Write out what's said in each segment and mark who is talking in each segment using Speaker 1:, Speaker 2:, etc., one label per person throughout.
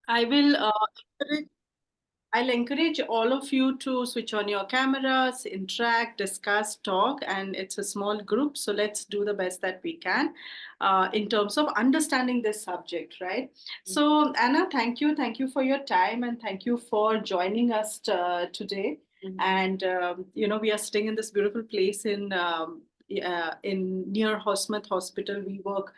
Speaker 1: I will encourage I'll encourage all of you to switch on your cameras, interact, discuss, talk, and it's a small group. So let's do the best that we can in terms of understanding this subject, right? So, Anna, thank you. Thank you for your time and thank you for joining us today. And, we are sitting in this beautiful place in near Hosmet Hospital. We work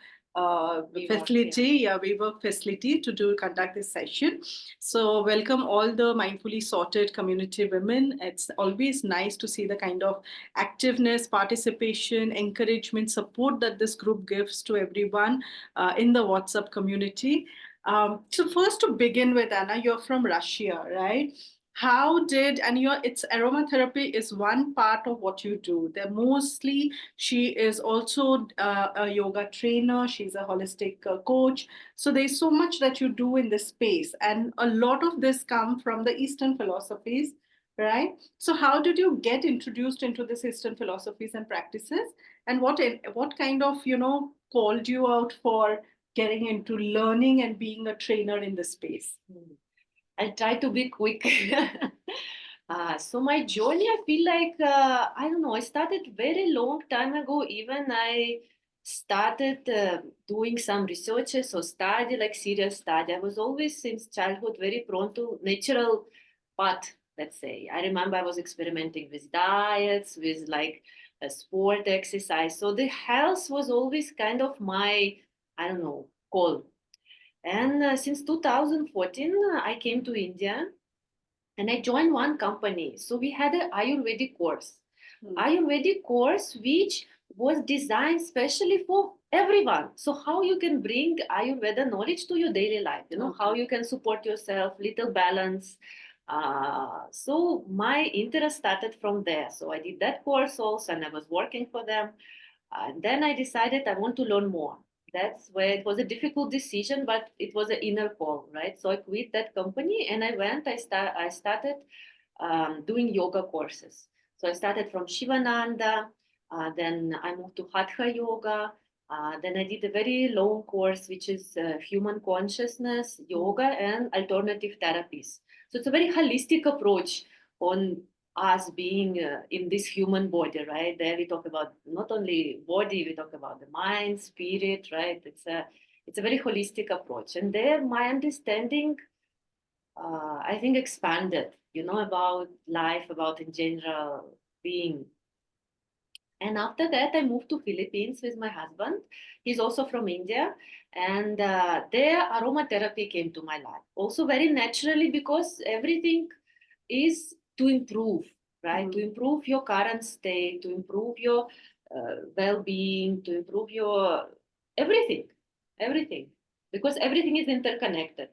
Speaker 1: facility, we work facility to conduct this session. So, welcome all the mindfully sorted community women. It's always nice to see the kind of activeness, participation, encouragement, support that this group gives to everyone in the WhatsApp community. So, first to begin with, Anna, you're from Russia, right? How did, and it's aromatherapy is one part of what you do. They're mostly, she is also a yoga trainer, she's a holistic coach, so there's so much that you do in this space, and a lot of this come from the Eastern philosophies, right? So how did you get introduced into this Eastern philosophies and practices, and what kind of called you out for getting into learning and being a trainer in this space?
Speaker 2: I'll try to be quick. So my journey, I feel like I don't know. I started very long time ago. Even I started doing some researches or study, like serious study. I was always since childhood very prone to natural path. Let's say I remember I was experimenting with diets, with like a sport exercise. So the health was always kind of my I don't know goal. And since 2014, I came to India and I joined one company. So we had an Ayurvedic course. Ayurvedic course which was designed specially for everyone. So how you can bring Ayurveda knowledge to your daily life, how you can support yourself, little balance. So my interest started from there. So I did that course also and I was working for them. And then I decided I want to learn more. That's where it was a difficult decision, but it was an inner call, right? So I quit that company and I started doing yoga courses. So I started from Shivananda, then I moved to Hatha Yoga, then I did a very long course, which is human consciousness, yoga, and alternative therapies. So it's a very holistic approach on us being in this human body, right? There we talk about not only body, we talk about the mind, spirit, right? It's a very holistic approach, and there my understanding, I think, expanded. About life, about in general being. And after that, I moved to Philippines with my husband. He's also from India, and there aromatherapy came to my life. Also very naturally because everything is to improve, right? To improve your current state, to improve your well-being, to improve your everything, everything, because everything is interconnected.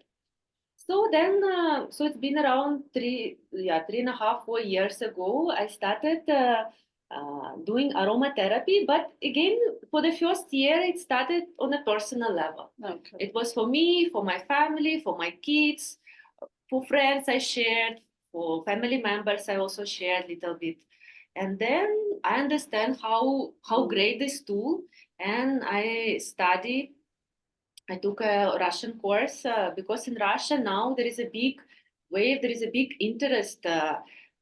Speaker 2: So then, so it's been around 3.5, 4 years ago, I started doing aromatherapy. But again, for the first year, it started on a personal level. Okay. It was for me, for my family, for my kids, for friends I shared, for family members I also shared a little bit. And then I understand how great this tool, and I took a Russian course because in Russia now there is a big wave, there is a big interest.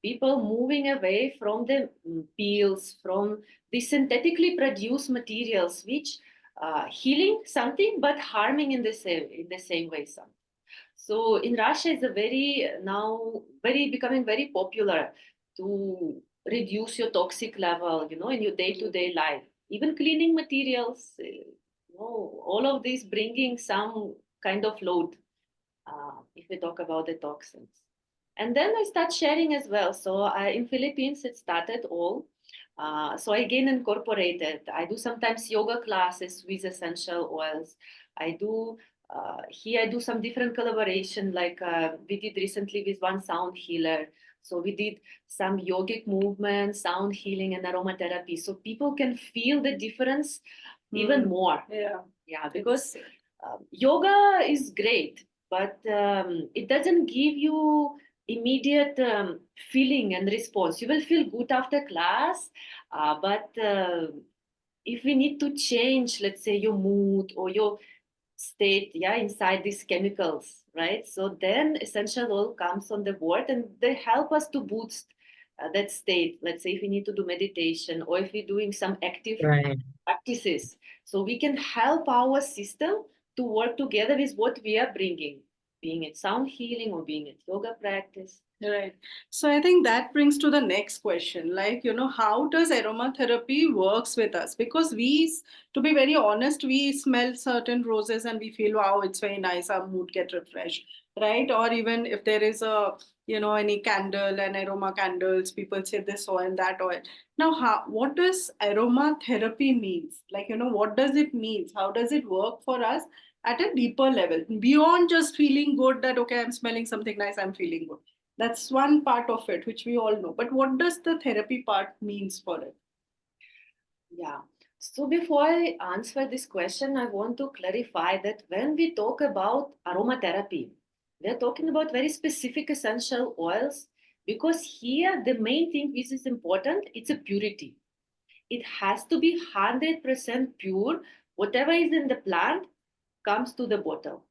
Speaker 2: People moving away from the pills, from the synthetically produced materials, which healing something but harming in the same way something. So in Russia, it's a very now very becoming very popular to reduce your toxic level, in your day-to-day life. Even cleaning materials, all of this bringing some kind of load. If we talk about the toxins, and then I start sharing as well. So in Philippines, it started all. So I again incorporated. I do sometimes yoga classes with essential oils. I do here. I do some different collaboration. Like we did recently with one sound healer. So we did some yogic movement, sound healing, and aromatherapy. So people can feel the difference even more. Yeah, because yoga is great, but it doesn't give you immediate feeling and response. You will feel good after class, but if we need to change, let's say, your mood or your state, yeah, inside these chemicals, right? So then essential oil comes on the board and they help us to boost that state. Let's say if we need to do meditation or if we're doing some active
Speaker 3: Right.
Speaker 2: practices, so we can help our system to work together with what we are bringing, being it sound healing or being it yoga practice.
Speaker 1: Right. So I think that brings to the next question. Like, how does aromatherapy works with us? Because to be very honest, we smell certain roses and we feel, wow, it's very nice. Our mood get refreshed, right? Or even if there is any candle and aroma candles, people say this oil, that oil. Now, what does aromatherapy means? Like, what does it means? How does it work for us at a deeper level beyond just feeling good that, okay, I'm smelling something nice, I'm feeling good. That's one part of it, which we all know. But what does the therapy part means for it?
Speaker 2: Yeah. So before I answer this question, I want to clarify that when we talk about aromatherapy, we're talking about very specific essential oils because here the main thing which is important, it's a purity. It has to be 100% pure. Whatever is in the plant comes to the bottle.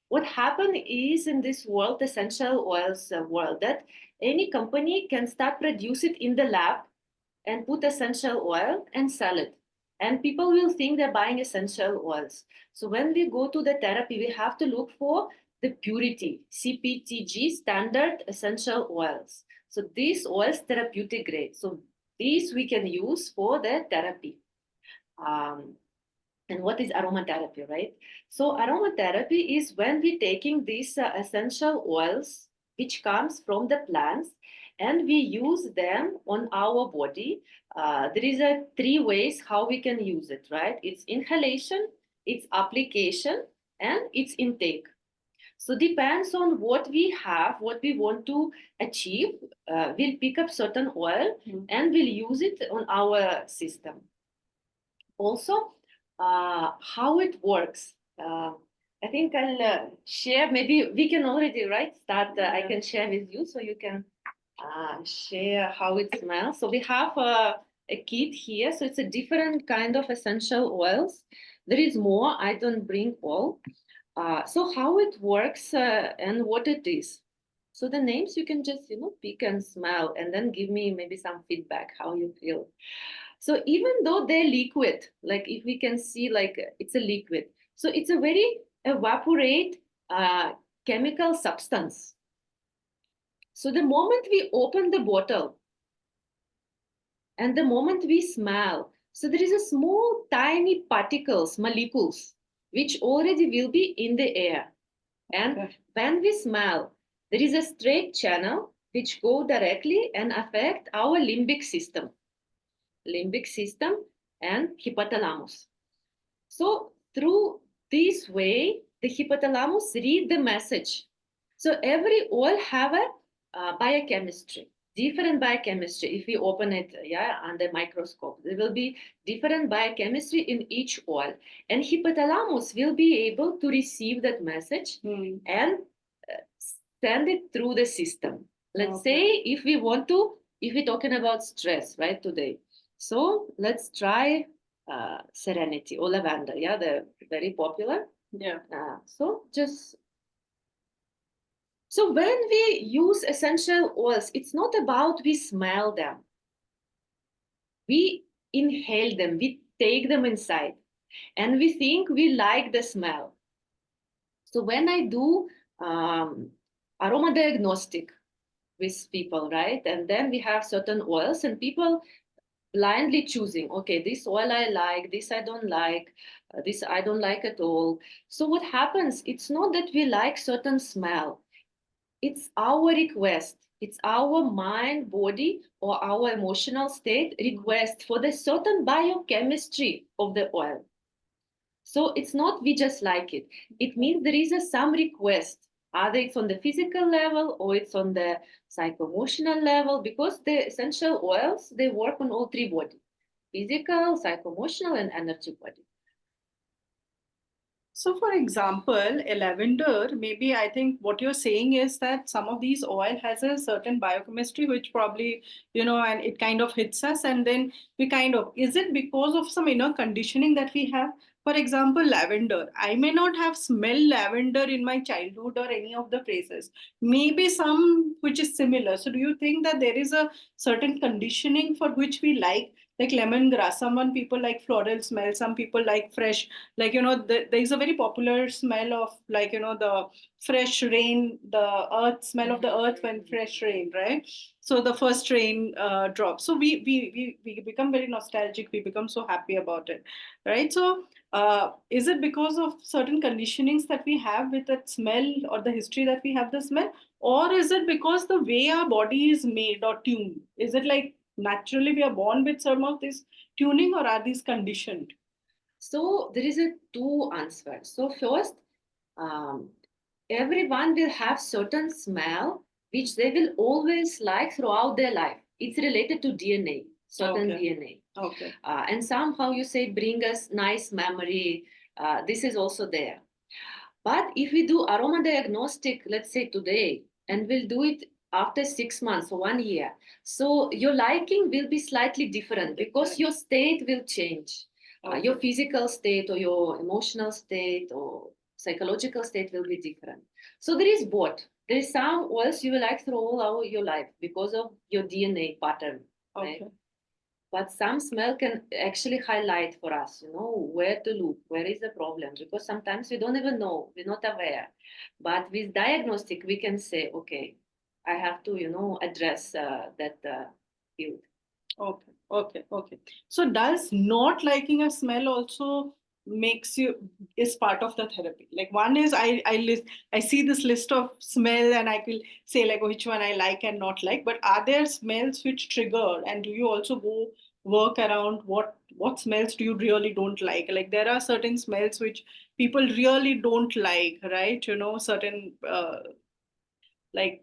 Speaker 2: What happened is in this world, essential oils world, that any company can start produce it in the lab and put essential oil and sell it. And people will think they're buying essential oils. So when we go to the therapy, we have to look for the purity, CPTG, standard essential oils. So these oils therapeutic grade. So these we can use for the therapy. Um, and what is aromatherapy, right? So aromatherapy is when we're taking these essential oils, which comes from the plants, and we use them on our body. There is a three ways how we can use it, right? It's inhalation, it's application, and it's intake. So depends on what we have, what we want to achieve. We'll pick up certain oil and we'll use it on our system. Also, how it works. I think I'll share, maybe we can already, right, start, I can share with you so you can share how it smells. So we have a kit here. So it's a different kind of essential oils. There is more, I don't bring all. So how it works and what it is. So the names you can just, pick and smell and then give me maybe some feedback, how you feel. So even though they're liquid, like if we can see like it's a liquid, so it's a very evaporate chemical substance. So the moment we open the bottle and the moment we smell, so there is a small tiny particles, molecules, which already will be in the air. And when we smell, there is a straight channel which go directly and affect our limbic system and hypothalamus. So through this way, the hypothalamus read the message. So every oil have a biochemistry, different biochemistry. If we open it, under microscope, there will be different biochemistry in each oil, and hypothalamus will be able to receive that message and send it through the system. Let's say if we're talking about stress, right, today. So let's try serenity or lavender. Yeah, they're very popular.
Speaker 1: Yeah.
Speaker 2: So when we use essential oils, it's not about we smell them. We inhale them, we take them inside, and we think we like the smell. So when I do aroma diagnostic with people, right, and then we have certain oils, and people blindly choosing, okay, this oil I like, this I don't like, this I don't like at all. So what happens, it's not that we like certain smell, it's our request, it's our mind, body, or our emotional state request for the certain biochemistry of the oil. So it's not we just like it, it means there is some request, either it's on the physical level or it's on the psycho-emotional level, because the essential oils, they work on all three bodies: physical, psycho-emotional, and energy body.
Speaker 1: So, for example, a lavender, maybe I think what you're saying is that some of these oil has a certain biochemistry, which probably, and it kind of hits us. And then we is it because of some inner conditioning that we have? For example, lavender. I may not have smelled lavender in my childhood or any of the places. Maybe some which is similar. So, do you think that there is a certain conditioning for which we like lemongrass? Some people like floral smell. Some people like fresh. Like there is a very popular smell of the fresh rain, the earth smell of the earth when fresh rain, right? So the first rain drops. So we become very nostalgic. We become so happy about it, right? So is it because of certain conditionings that we have with that smell or the history that we have the smell, or is it because the way our body is made or tuned? Is it like naturally we are born with some of this tuning, or are these conditioned?
Speaker 2: So there is a two answers. So first, um, everyone will have certain smell which they will always like throughout their life. It's related to DNA, certain
Speaker 1: Okay.
Speaker 2: DNA.
Speaker 1: Okay.
Speaker 2: And somehow you say bring us nice memory. This is also there. But if we do aroma diagnostic, let's say today, and we'll do it after 6 months or 1 year, so your liking will be slightly different because your state will change. Your physical state or your emotional state or psychological state will be different. So there is both. There is some oils you will like through all your life because of your DNA pattern. Right?
Speaker 1: Okay.
Speaker 2: But some smell can actually highlight for us, where to look, where is the problem, because sometimes we don't even know, we're not aware. But with diagnostic, we can say, okay, I have to, address that field.
Speaker 1: Okay, okay, okay. So does not liking a smell also makes you is part of the therapy? Like one is I see this list of smell and I will say like which one I like and not like. But are there smells which trigger, and do you also go work around what smells do you really don't like? Like there are certain smells which people really don't like, right? Certain like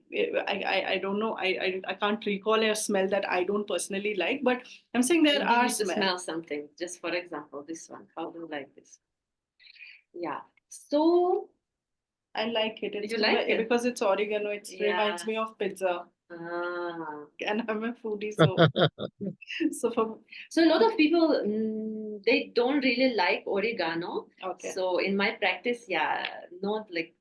Speaker 1: I don't know, I can't recall a smell that I don't personally like, but I'm saying there
Speaker 2: Maybe you
Speaker 1: are
Speaker 2: need to
Speaker 1: smells.
Speaker 2: smell something. Just for example, this one. How do you like this? Yeah. So
Speaker 1: I like it. It's
Speaker 2: you like it?
Speaker 1: because it's oregano. It reminds
Speaker 2: Yeah.
Speaker 1: me of pizza,
Speaker 2: Ah.
Speaker 1: and I'm a foodie, so so for
Speaker 2: So a lot of people they don't really like oregano.
Speaker 1: okay.
Speaker 2: So in my practice, yeah, not like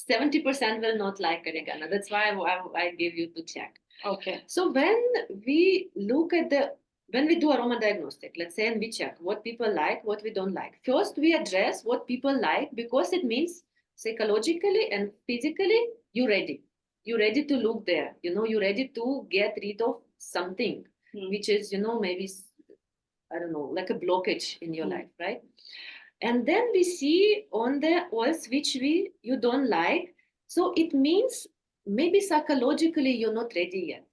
Speaker 2: 70% will not like oregano. That's why I give you to check.
Speaker 1: Okay.
Speaker 2: So when we look at when we do aroma diagnostic, let's say, and we check what people like, what we don't like. First, we address what people like because it means psychologically and physically you're ready. You're ready to look there. You're ready to get rid of something which is, maybe, I don't know, like a blockage in your life, right? And then we see on the oils which you don't like. So it means maybe psychologically you're not ready yet.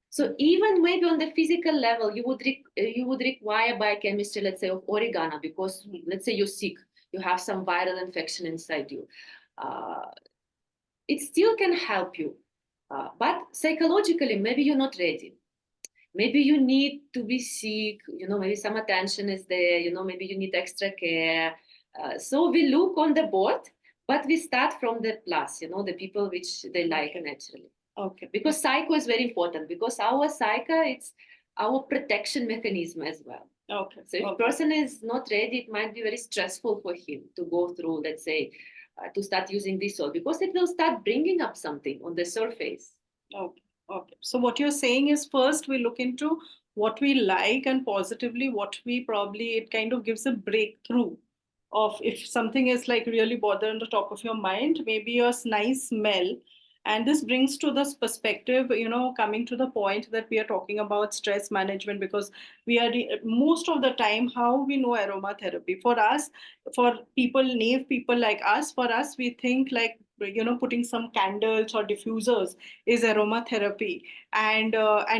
Speaker 2: So even maybe on the physical level, you would require biochemistry, let's say, of oregano because let's say you're sick, you have some viral infection inside you. Uh, it still can help you, but psychologically maybe you're not ready. Maybe you need to be sick, maybe some attention is there, maybe you need extra care. So we look on the board, but we start from the plus, the people which they like naturally.
Speaker 1: Okay.
Speaker 2: Because psycho is very important because our psycho, it's our protection mechanism as well.
Speaker 1: Okay.
Speaker 2: So if a person is not ready, it might be very stressful for him to go through, let's say, to start using this oil because it will start bringing up something on the surface.
Speaker 1: Okay. Okay. So what you're saying is first we look into what we like, and positively what we probably it kind of gives a breakthrough of if something is like really bother on the top of your mind, maybe a nice smell. And this brings to this perspective, coming to the point that we are talking about stress management, because we are most of the time how we know aromatherapy for us, for people, naive people like us, for us we think like putting some candles or diffusers is aromatherapy, and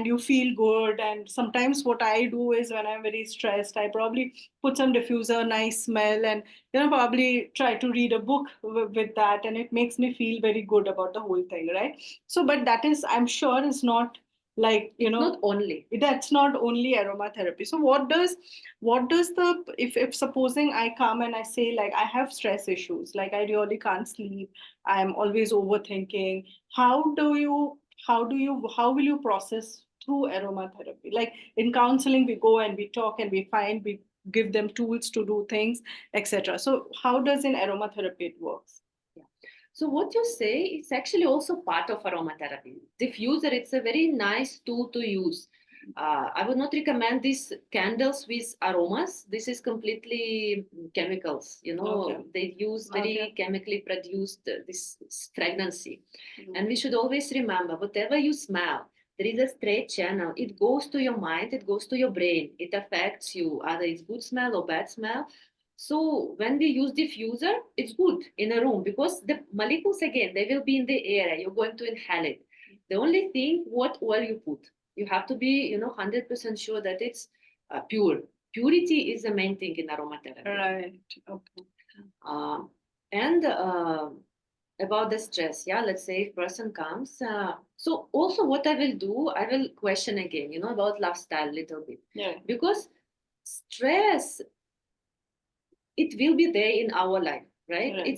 Speaker 1: you feel good. And sometimes what I do is when I'm very stressed, I probably put some diffuser, nice smell, and probably try to read a book with that, and it makes me feel very good about the whole thing, right? So but that is, I'm sure, is not like
Speaker 2: Not only.
Speaker 1: that's not only aromatherapy. So what does the if supposing I come and I say like I have stress issues, like I really can't sleep, I'm always overthinking, how do you how will you process through aromatherapy? Like in counseling we go and we talk and we find give them tools to do things, etc. So how does in aromatherapy it works?
Speaker 2: Yeah. So what you say is actually also part of aromatherapy. Diffuser, it's a very nice tool to use. I would not recommend these candles with aromas. This is completely chemicals. You know,
Speaker 1: Okay.
Speaker 2: they use very
Speaker 1: Okay.
Speaker 2: chemically produced this fragrancy.
Speaker 1: Mhm.
Speaker 2: And we should always remember, whatever you smell, there is a straight channel. It goes to your mind, it goes to your brain. It affects you, either it's good smell or bad smell. So when we use diffuser, it's good in a room because the molecules again they will be in the air. You're going to inhale it. The only thing, what oil you put, you have to be 100% sure that it's pure. Purity is the main thing in aromatherapy.
Speaker 1: Right. Okay.
Speaker 2: Um, and about the stress, yeah, let's say if person comes. So also what I will do, I will question again, about lifestyle a little bit.
Speaker 1: Yeah.
Speaker 2: Because stress, it will be there in our life, right?
Speaker 1: Right.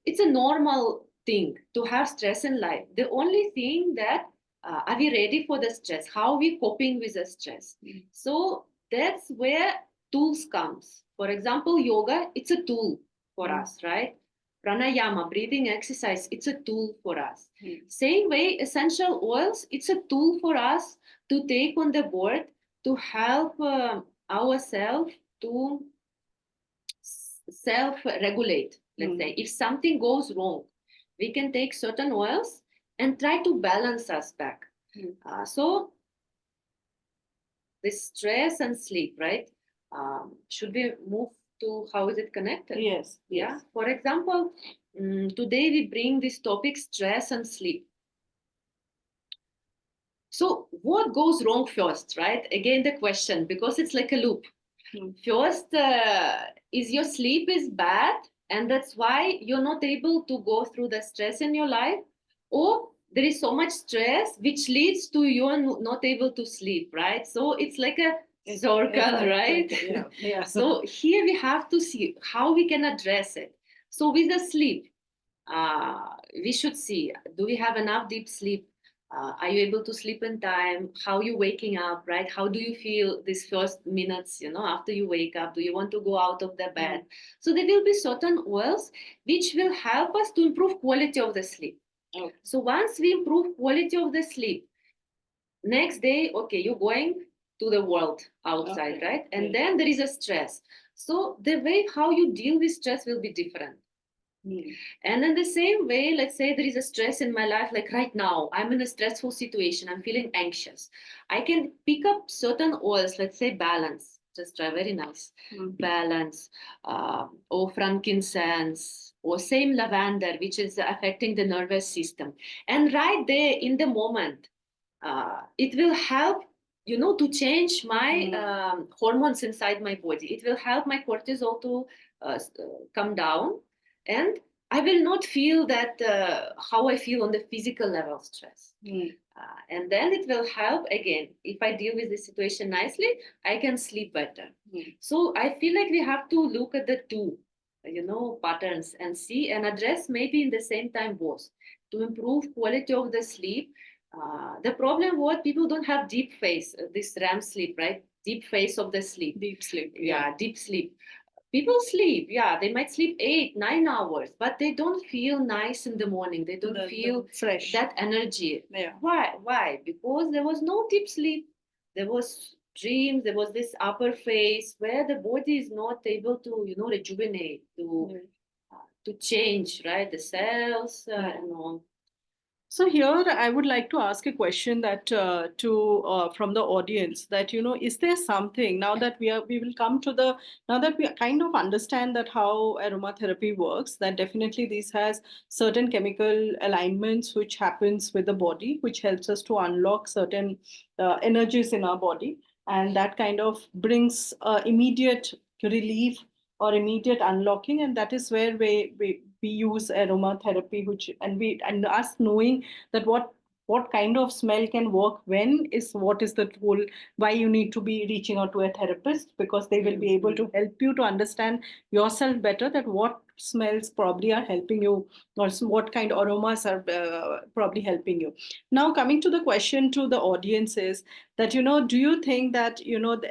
Speaker 2: It's a normal thing to have stress in life. The only thing that are we ready for the stress? How are we coping with the stress? So that's where tools comes. For example, yoga, it's a tool for us, right? Pranayama, breathing exercise, it's a tool for us. Same way, essential oils, it's a tool for us to take on the board to help ourselves to self regulate. Let's say if something goes wrong, we can take certain oils and try to balance us back. So this stress and sleep, right? Should we move to how is it connected?
Speaker 1: Yes.
Speaker 2: Yeah.
Speaker 1: Yes.
Speaker 2: For example, today we bring this topic stress and sleep. So what goes wrong first, right? Again, the question, because it's like a loop. First, is your sleep is bad, and that's why you're not able to go through the stress in your life, or there is so much stress which leads to you not able to sleep, right? So it's like a circle, right?
Speaker 1: Yeah. Yeah.
Speaker 2: So here we have to see how we can address it. So with the sleep, we should see, do we have enough deep sleep? Are you able to sleep in time? How are you waking up, right? How do you feel these first minutes, after you wake up? Do you want to go out of the bed? So there will be certain oils which will help us to improve quality of the sleep. Okay. So once we improve quality of the sleep, next day, okay, you're going to the world outside, okay, right? And then there is a stress. So the way how you deal with stress will be different. And in the same way, let's say there is a stress in my life, like right now, I'm in a stressful situation, I'm feeling anxious. I can pick up certain oils, let's say balance, just try very nice, balance, or frankincense, or same lavender, which is affecting the nervous system. And right there in the moment, it will help to change my hormones inside my body. It will help my cortisol to come down, and I will not feel that how I feel on the physical level of stress. And then it will help again. If I deal with the situation nicely, I can sleep better. So I feel like we have to look at the two, patterns and see and address maybe in the same time both to improve quality of the sleep. The problem what people don't have deep phase, this REM sleep, right? Deep phase of the sleep.
Speaker 1: Deep sleep.
Speaker 2: Yeah, deep sleep. People sleep, yeah, they might sleep 8 9 hours, but they don't feel nice in the morning. They don't feel
Speaker 1: fresh.
Speaker 2: that energy.
Speaker 1: Yeah.
Speaker 2: Why? Because there was no deep sleep. There was dreams. There was this upper phase where the body is not able to, rejuvenate, to change, right? The cells and all.
Speaker 1: So here I would like to ask a question that to from the audience that is there something now that we will come to the now that we kind of understand that how aromatherapy works, that definitely this has certain chemical alignments which happens with the body, which helps us to unlock certain energies in our body, and that kind of brings immediate relief or immediate unlocking, and that is where we use aromatherapy, which and us knowing that what kind of smell can work when is what is the tool, why you need to be reaching out to a therapist, because they will be able to help you to understand yourself better, that what smells probably are helping you, or what kind of aromas are probably helping you. Now, coming to the question to the audience is that, do you think that,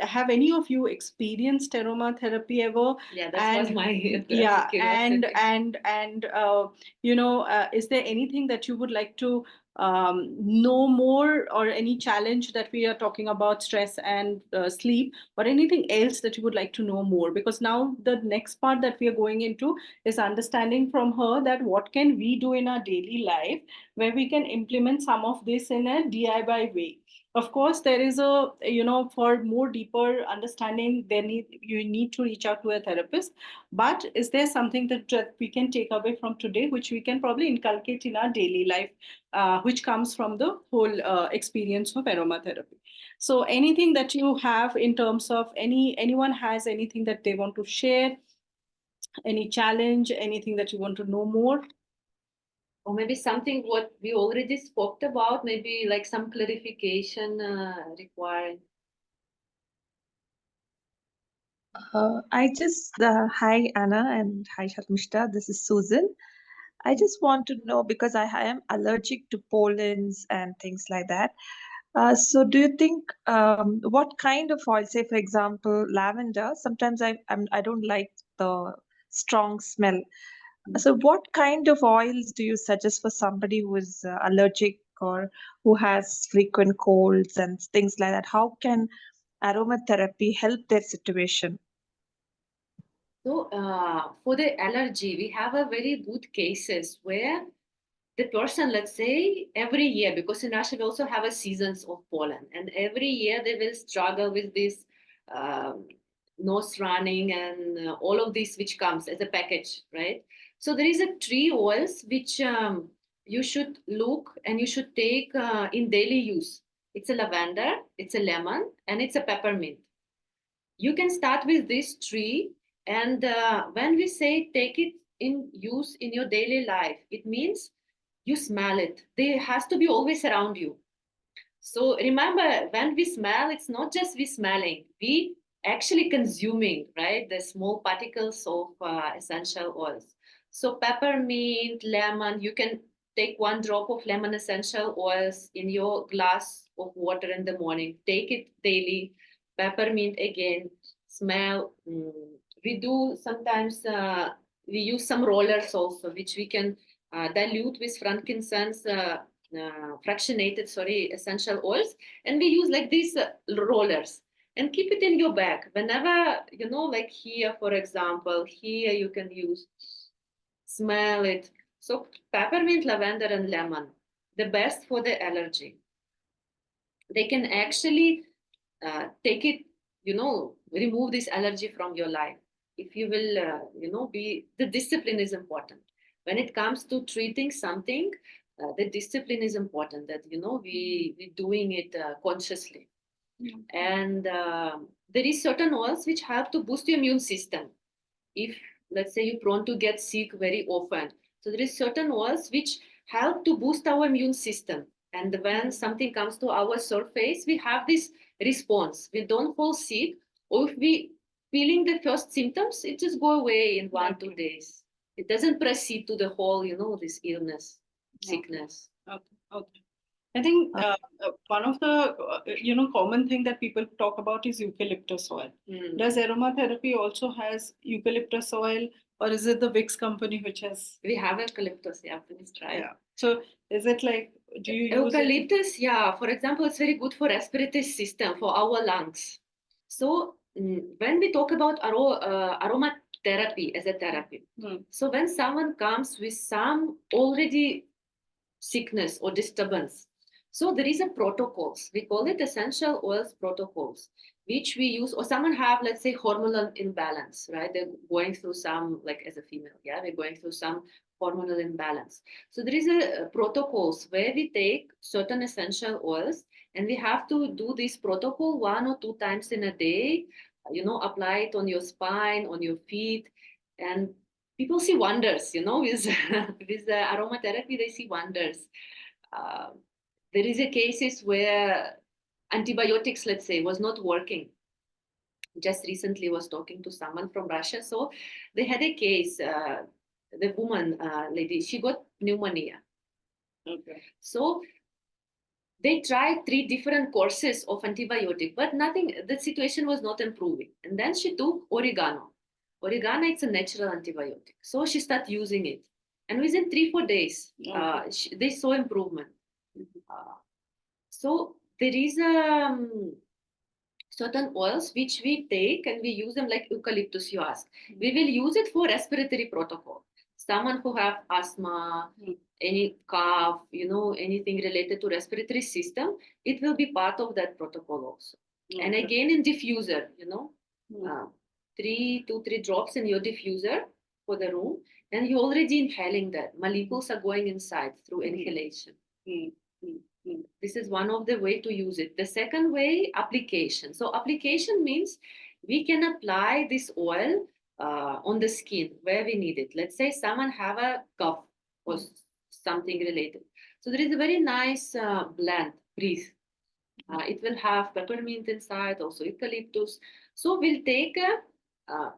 Speaker 1: have any of you experienced aromatherapy ever?
Speaker 2: Yeah, that was my
Speaker 1: Yeah,
Speaker 2: curiosity.
Speaker 1: is there anything that you would like to know more, or any challenge that we are talking about, stress and sleep, or anything else that you would like to know more? Because now the next part that we are going into is understanding from her that what can we do in our daily life where we can implement some of this in a DIY way. Of course, there is a, for more deeper understanding, you need to reach out to a therapist. But is there something that we can take away from today, which we can probably inculcate in our daily life, which comes from the whole experience of aromatherapy? So anything that you have in terms of anyone has anything that they want to share, any challenge, anything that you want to know more?
Speaker 2: Or maybe something what we already spoke about, maybe like some clarification required.
Speaker 3: Hi Anna and hi Sharmishta, this is Susan. I just want to know because I am allergic to pollens and things like that. So do you think what kind of oil, say for example, lavender, sometimes I don't like the strong smell. So what kind of oils do you suggest for somebody who is allergic or who has frequent colds and things like that? How can aromatherapy help their situation?
Speaker 2: So for the allergy, we have a very good cases where the person, let's say, every year, because in Russia we also have a seasons of pollen, and every year they will struggle with this um, nose running and all of this which comes as a package, right? So there is a three oils which you should look and you should take in daily use. It's a lavender, it's a lemon, and it's a peppermint. You can start with this three, and when we say take it in use in your daily life, it means you smell it. They has to be always around you. So remember, when we smell, it's not just we smelling, we actually consuming, right? The small particles of essential oils. So peppermint, lemon, you can take one drop of lemon essential oils in your glass of water in the morning. Take it daily. Peppermint again, smell. We do sometimes, we use some rollers also, which we can dilute with frankincense fractionated, essential oils, and we use like these rollers and keep it in your bag whenever, like here, for example, here you can use, smell it. So peppermint, lavender, and lemon, the best for the allergy. They can actually take it, remove this allergy from your life. If you will, be, the discipline is important. When it comes to treating something, the discipline is important, that, we doing it consciously. And there is certain oils which help to boost your immune system. If, let's say, you're prone to get sick very often, so there is certain oils which help to boost our immune system, and when something comes to our surface, we have this response, we don't fall sick, or if we feeling the first symptoms, it just go away in 1 2 days. It doesn't proceed to the whole, this illness, sickness.
Speaker 1: Okay. Okay. I think one of the common thing that people talk about is eucalyptus oil. Does aromatherapy also has eucalyptus oil, or is it the Vicks company which has?
Speaker 2: We have eucalyptus, yeah, please try.
Speaker 1: Yeah. So is it like, do you use
Speaker 2: eucalyptus? Yeah, for example, it's very good for respiratory system, for our lungs. So when we talk about aromatherapy as a therapy, so when someone comes with some already sickness or disturbance, so there is a protocols. We call it essential oils protocols, which we use, or someone have, let's say, hormonal imbalance, right? They're going through some, like as a female, yeah, they're going through some hormonal imbalance. So there is a protocols where we take certain essential oils, and we have to do this protocol 1 or 2 times in a day. Apply it on your spine, on your feet, and people see wonders. With with the aromatherapy, they see wonders. Uh, there is a cases where antibiotics, let's say, was not working. Just recently was talking to someone from Russia. So they had a case. the woman lady, she got pneumonia.
Speaker 1: Okay.
Speaker 2: So they tried 3 different courses of antibiotic, but nothing, the situation was not improving. And then she took oregano. Oregano, it's a natural antibiotic. So she started using it. And within 3-4 days, they saw improvement. So there is certain oils which we take and we use them like eucalyptus, you ask. We will use it for respiratory protocol. Someone who have asthma, any cough, anything related to respiratory system, it will be part of that protocol also. And again in diffuser, 3 drops in your diffuser for the room, and you're already inhaling that. Molecules are going inside through inhalation. This is one of the way to use it. The second way, application. So application means we can apply this oil on the skin where we need it. Let's say someone have a cough or something related. So there is a very nice blend, breathe. It will have peppermint inside, also eucalyptus. So we'll take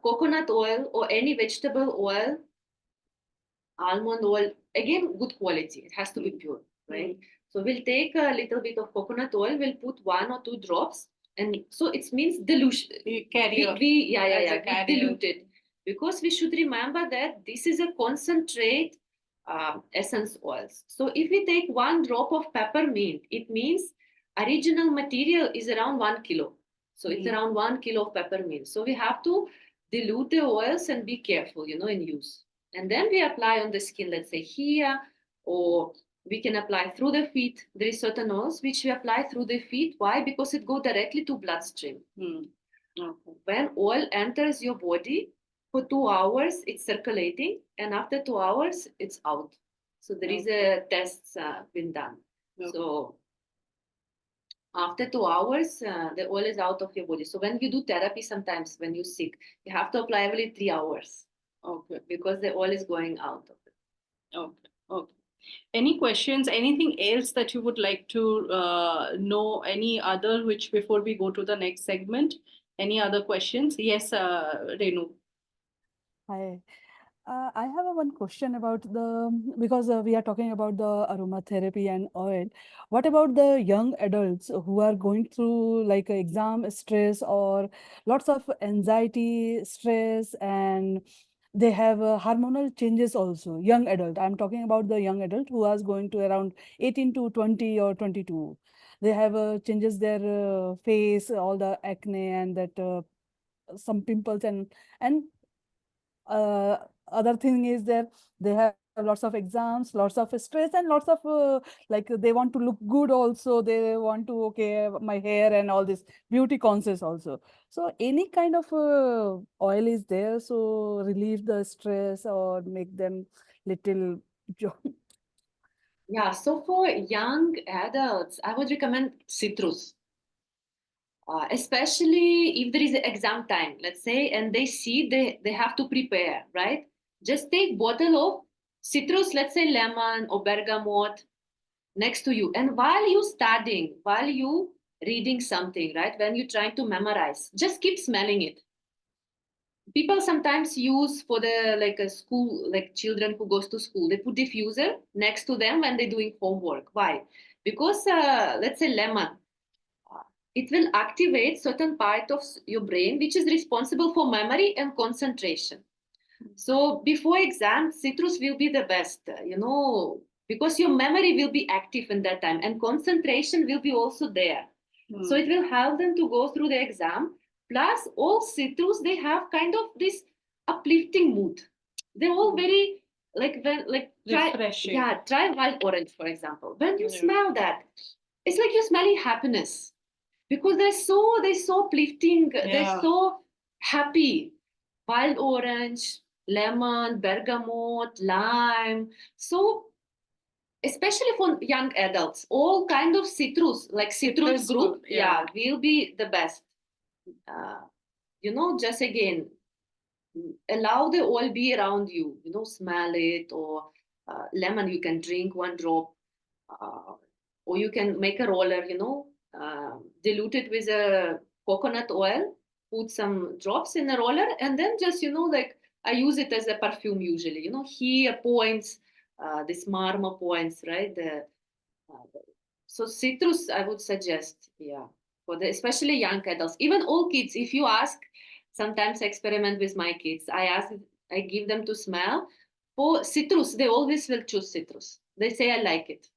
Speaker 2: coconut oil or any vegetable oil, almond oil, again, good quality. It has to be pure, right? So we'll take a little bit of coconut oil, we'll put 1 or 2 drops. And so it means dilution.
Speaker 1: Carrier.
Speaker 2: We dilute it. Because we should remember that this is a concentrate essence oils. So if we take 1 drop of peppermint, it means original material is around 1 kilo. So it's around 1 kilo of peppermint. So we have to dilute the oils and be careful, in use. And then we apply on the skin, let's say here, or we can apply through the feet. There is certain oils which we apply through the feet. Why? Because it goes directly to bloodstream. Okay. When oil enters your body, for 2 hours, it's circulating, and after 2 hours, it's out. So there is a test been done. So after 2 hours, the oil is out of your body. So when you do therapy, sometimes when you're sick, you have to apply every 3 hours. Okay. Because the oil is going out of it.
Speaker 1: Okay. Okay. Any questions? Anything else that you would like to know? Any other, which before we go to the next segment? Any other questions? Yes, Renu.
Speaker 4: Hi. I have one question about because we are talking about the aromatherapy and oil. What about the young adults who are going through like exam stress or lots of anxiety, stress, and they have hormonal changes also? Young adult. I'm talking about the young adult who is going to around 18 to 20 or 22. They have changes their face, all the acne and that some pimples and uh, other thing is that they have lots of exams, lots of stress, and lots of like they want to look good also. They want to okay my hair and all this beauty conscious also. So any kind of oil is there so relieve the stress or make them little
Speaker 2: Yeah, so for young adults, I would recommend citrus. Especially if there is exam time, let's say, and they see they have to prepare, right? Just take bottle of citrus, let's say lemon or bergamot next to you. And while you studying, while you reading something, right? When you're trying to memorize, just keep smelling it. People sometimes use for the like a school, like children who goes to school, they put diffuser next to them when they're doing homework. Why? Because let's say lemon, it will activate certain part of your brain which is responsible for memory and concentration. So before exam, citrus will be the best, because your memory will be active in that time and concentration will be also there. So it will help them to go through the exam. Plus, all citrus, they have kind of this uplifting mood. They're all very
Speaker 1: refreshing.
Speaker 2: Try wild orange, for example. When you smell that, it's like you're smelling happiness because they're so uplifting. They're so happy. Wild orange, lemon, bergamot, lime. So especially for young adults, all kind of citrus, like citrus group, will be the best. Just again, allow the oil be around you. Smell it, or lemon you can drink 1 drop, or you can make a roller. Dilute it with a coconut oil, put some drops in a roller, and then just like I use it as a perfume usually. Here points, this marma points, right? So citrus, I would suggest, yeah, for the especially young adults, even all kids. If you ask, sometimes I experiment with my kids. I give them to smell. For citrus, they always will choose citrus. They say I like it.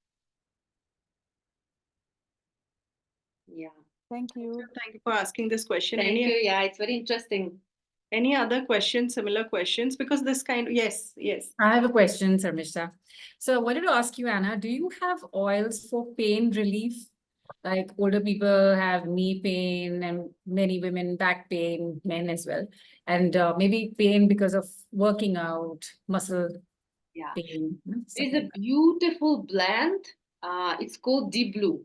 Speaker 2: Yeah.
Speaker 4: Thank you.
Speaker 1: Thank you for asking this question.
Speaker 2: Thank you. Yeah, it's very interesting.
Speaker 1: Any other questions, similar questions? Because this kind, yes, yes.
Speaker 5: I have a question, Sarmishta. So I wanted to ask you, Anna, do you have oils for pain relief? Like older people have knee pain and many women back pain, men as well. And maybe pain because of working out, muscle
Speaker 2: Yeah.
Speaker 5: pain. Stuff
Speaker 2: It's
Speaker 5: like
Speaker 2: a
Speaker 5: that.
Speaker 2: beautiful blend. It's called Deep Blue.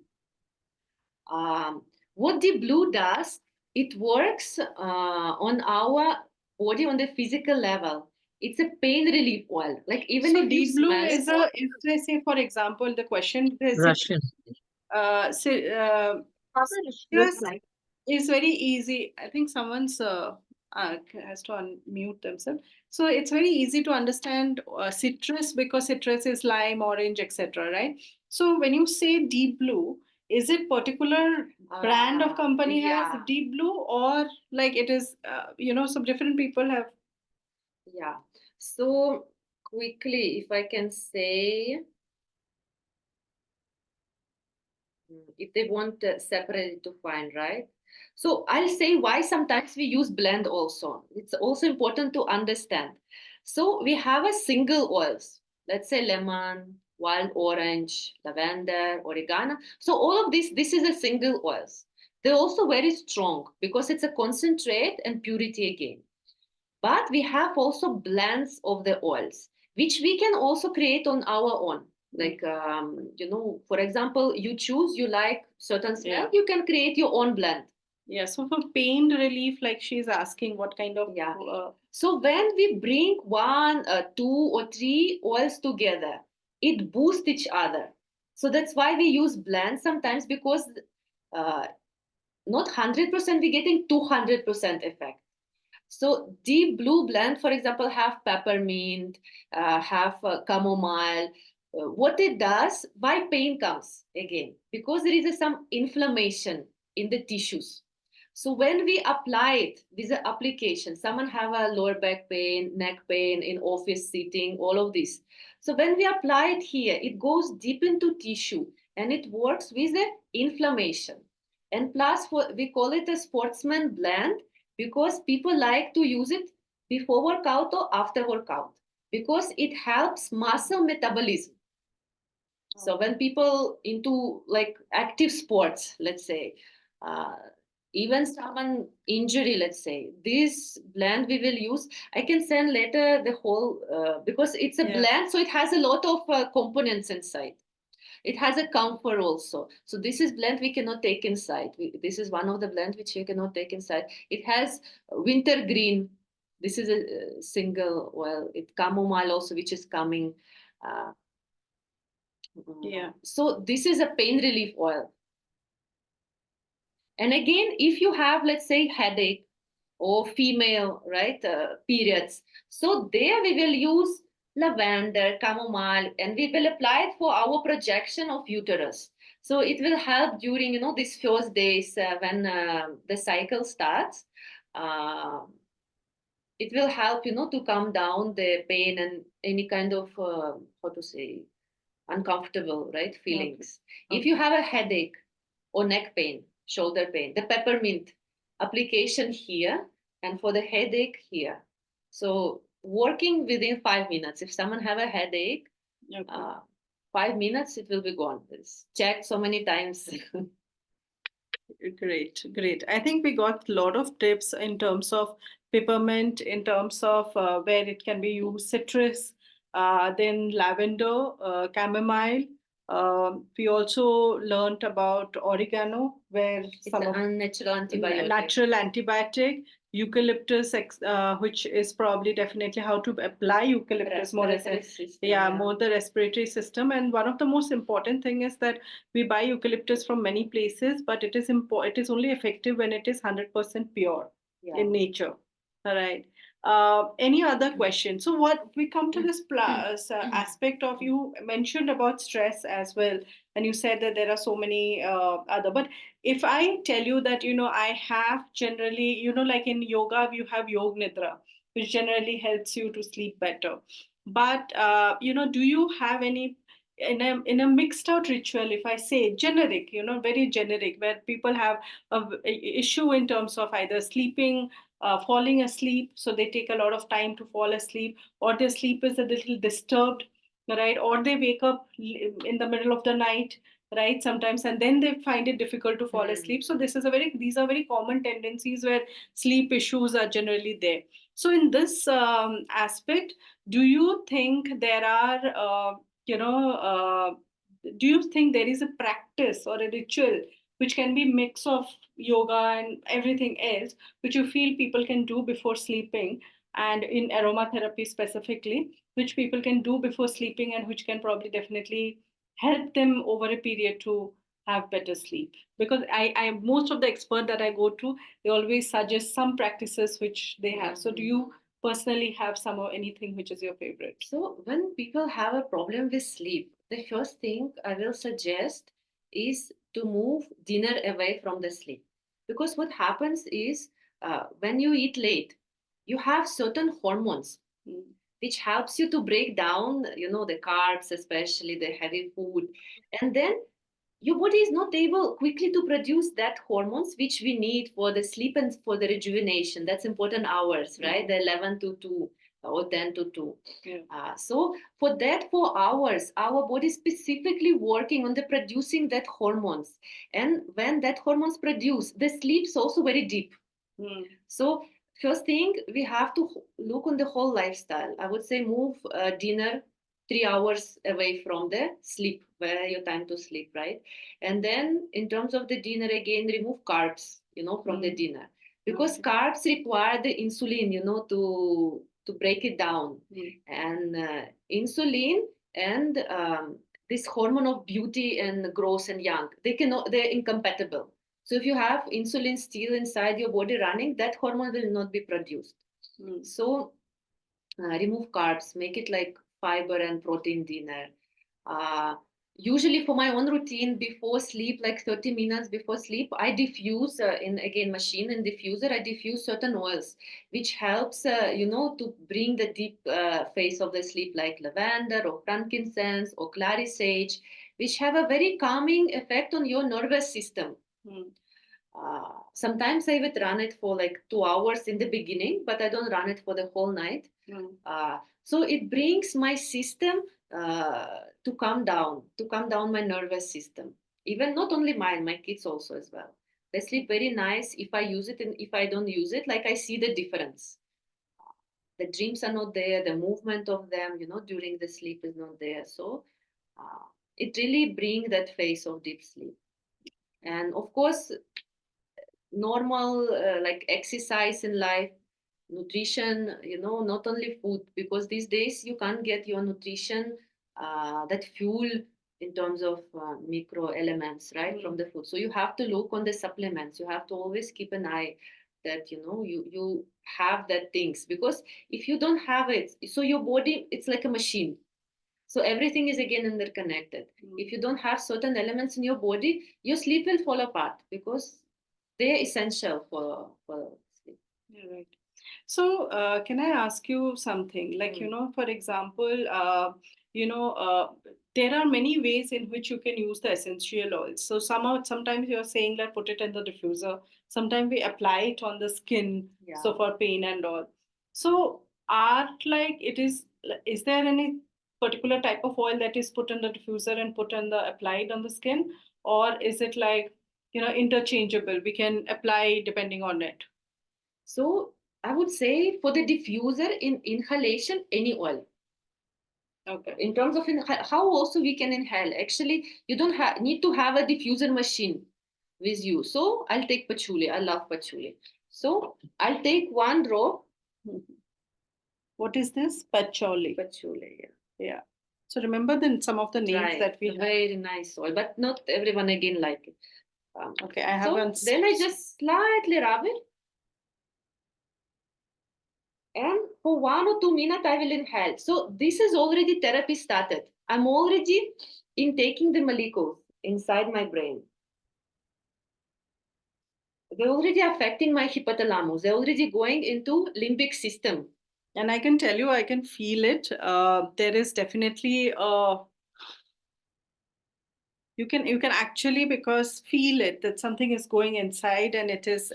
Speaker 2: What Deep Blue does, it works on our body on the physical level. It's a pain relief oil. Like even
Speaker 1: So
Speaker 2: if you
Speaker 1: deep blue
Speaker 2: smell
Speaker 1: is
Speaker 2: it,
Speaker 1: if they say, for example, the question is
Speaker 6: Russian.
Speaker 1: citrus is very easy. I think someone's has to unmute themselves. So it's very easy to understand citrus because citrus is lime, orange, etc. Right? So when you say deep blue, is it particular brand of company has
Speaker 2: yeah.
Speaker 1: deep blue, or like it is some different people have?
Speaker 2: Yeah. So quickly, if I can say, if they want separate to find, right? So I'll say why sometimes we use blend also. It's also important to understand. So we have a single oils, let's say lemon, wild orange, lavender, oregano. So all of this is a single oils. They're also very strong because it's a concentrate and purity again. But we have also blends of the oils, which we can also create on our own. Like, for example, you like certain smell, you can create your own blend.
Speaker 1: Yeah, so for pain relief, like she's asking what kind of
Speaker 2: Yeah. So when we bring one, two, or three oils together, it boosts each other. So that's why we use blends sometimes because not 100% we're getting 200% effect. So deep blue blend, for example, have peppermint, have chamomile. What it does, why pain comes again? Because there is some inflammation in the tissues. So when we apply it with the application, someone have a lower back pain, neck pain, in office sitting, all of this. So when we apply it here, it goes deep into tissue and it works with the inflammation. And plus, we call it a sportsman blend because people like to use it before workout or after workout because it helps muscle metabolism. So when people into like active sports, let's say, uh, even someone injury, let's say, this blend we will use. I can send later the whole because it's a blend, so it has a lot of components inside. It has a camphor also. So this is blend we cannot take inside. This is one of the blend which you cannot take inside. It has wintergreen. This is a single, well, it chamomile also, which is coming. Uh, So this is a pain relief oil. And again, if you have, let's say, headache or female, right, periods, so there we will use lavender, chamomile, and we will apply it for our projection of uterus. So it will help during, these first days when the cycle starts. Uh, it will help, to calm down the pain and any kind of, how to say, uncomfortable, right, feelings. If you have a headache or neck pain, shoulder pain, the peppermint application here, and for the headache here. So working within 5 minutes. If someone have a headache, 5 minutes it will be gone. It's checked so many times.
Speaker 1: Great, great. I think we got a lot of tips in terms of peppermint, in terms of where it can be used, citrus, then lavender, chamomile. We also learned about oregano, where
Speaker 2: It's
Speaker 1: some
Speaker 2: an
Speaker 1: of
Speaker 2: unnatural antibiotic.
Speaker 1: natural antibiotic, eucalyptus, which is probably definitely how to apply eucalyptus more more the respiratory system. And one of the most important thing is that we buy eucalyptus from many places, but it is only effective when it is 100% pure in nature. All right. Any other question? So what we come to this aspect of, you mentioned about stress as well, and you said that there are so many other. But if I tell you that, I have generally, like in yoga, you have yoga nidra, which generally helps you to sleep better. But do you have any in a mixed out ritual, if I say generic, very generic, where people have a issue in terms of either sleeping, falling asleep, so they take a lot of time to fall asleep, or their sleep is a little disturbed, right? Or they wake up in the middle of the night, right? Sometimes, and then they find it difficult to fall asleep. So these are very common tendencies where sleep issues are generally there. So in this aspect, do you think there are, you know, do you think there is a practice or a ritual which can be mix of yoga and everything else, which you feel people can do before sleeping, and in aromatherapy specifically, which people can do before sleeping and which can probably definitely help them over a period to have better sleep? Because I most of the expert that I go to, they always suggest some practices which they have. So do you personally have some or anything which is your favorite?
Speaker 2: So when people have a problem with sleep, the first thing I will suggest is to move dinner away from the sleep. Because what happens is when you eat late, you have certain hormones which helps you to break down, the carbs, especially the heavy food. And then your body is not able quickly to produce that hormones which we need for the sleep and for the rejuvenation. That's important hours, right? The 11 to 2 or 10 to 2.
Speaker 1: Yeah.
Speaker 2: So for that 4 hours, our body is specifically working on the producing that hormones. And when that hormones produce, the sleep's also very deep. So first thing, we have to look on the whole lifestyle. I would say move dinner 3 hours away from the sleep, where your time to sleep, right? And then in terms of the dinner, again, remove carbs, from the dinner. Because carbs require the insulin, to break it down. And insulin and this hormone of beauty and growth and young, they're incompatible. So if you have insulin still inside your body running, that hormone will not be produced. So remove carbs, make it like fiber and protein dinner. Usually for my own routine before sleep, like 30 minutes before sleep, I diffuse in again machine and diffuser, I diffuse certain oils, which helps, to bring the deep phase of the sleep, like lavender or frankincense or clary sage, which have a very calming effect on your nervous system. Sometimes I would run it for like 2 hours in the beginning, but I don't run it for the whole night. So it brings my system to calm down my nervous system. Even not only mine, my kids also as well. They sleep very nice if I use it, and if I don't use it, like I see the difference. The dreams are not there, the movement of them, during the sleep is not there. So it really brings that phase of deep sleep. And of course, normal like exercise in life, nutrition, not only food, because these days you can't get your nutrition, that fuel in terms of micro elements, right, from the food. So you have to look on the supplements. You have to always keep an eye that you have that things, because if you don't have it, so your body, it's like a machine. So everything is again interconnected. If you don't have certain elements in your body, your sleep will fall apart, because they're essential for sleep.
Speaker 1: Yeah, right. So, can I ask you something? Like, for example, there are many ways in which you can use the essential oils. So, sometimes you're saying that put it in the diffuser. Sometimes we apply it on the skin, so for pain and all. So, is there any particular type of oil that is put in the diffuser and applied on the skin, or is it like, interchangeable? We can apply depending on it.
Speaker 2: So I would say for the diffuser, in inhalation, any oil.
Speaker 1: Okay.
Speaker 2: In terms of how also we can inhale, actually, you don't need to have a diffuser machine with you. So I'll take patchouli. I love patchouli. So I'll take one drop.
Speaker 1: What is this? Patchouli.
Speaker 2: Patchouli, yeah.
Speaker 1: Yeah. So remember some of the names that we have.
Speaker 2: Very nice oil, but not everyone again like it.
Speaker 1: Okay, I haven't.
Speaker 2: So then I just slightly rub it. And for 1 or 2 minutes, I will inhale. So this is already therapy started. I'm already intaking the molecules inside my brain. They're already affecting my hypothalamus. They're already going into limbic system.
Speaker 1: And I can tell you, I can feel it. There is definitely you can actually because feel it that something is going inside and it is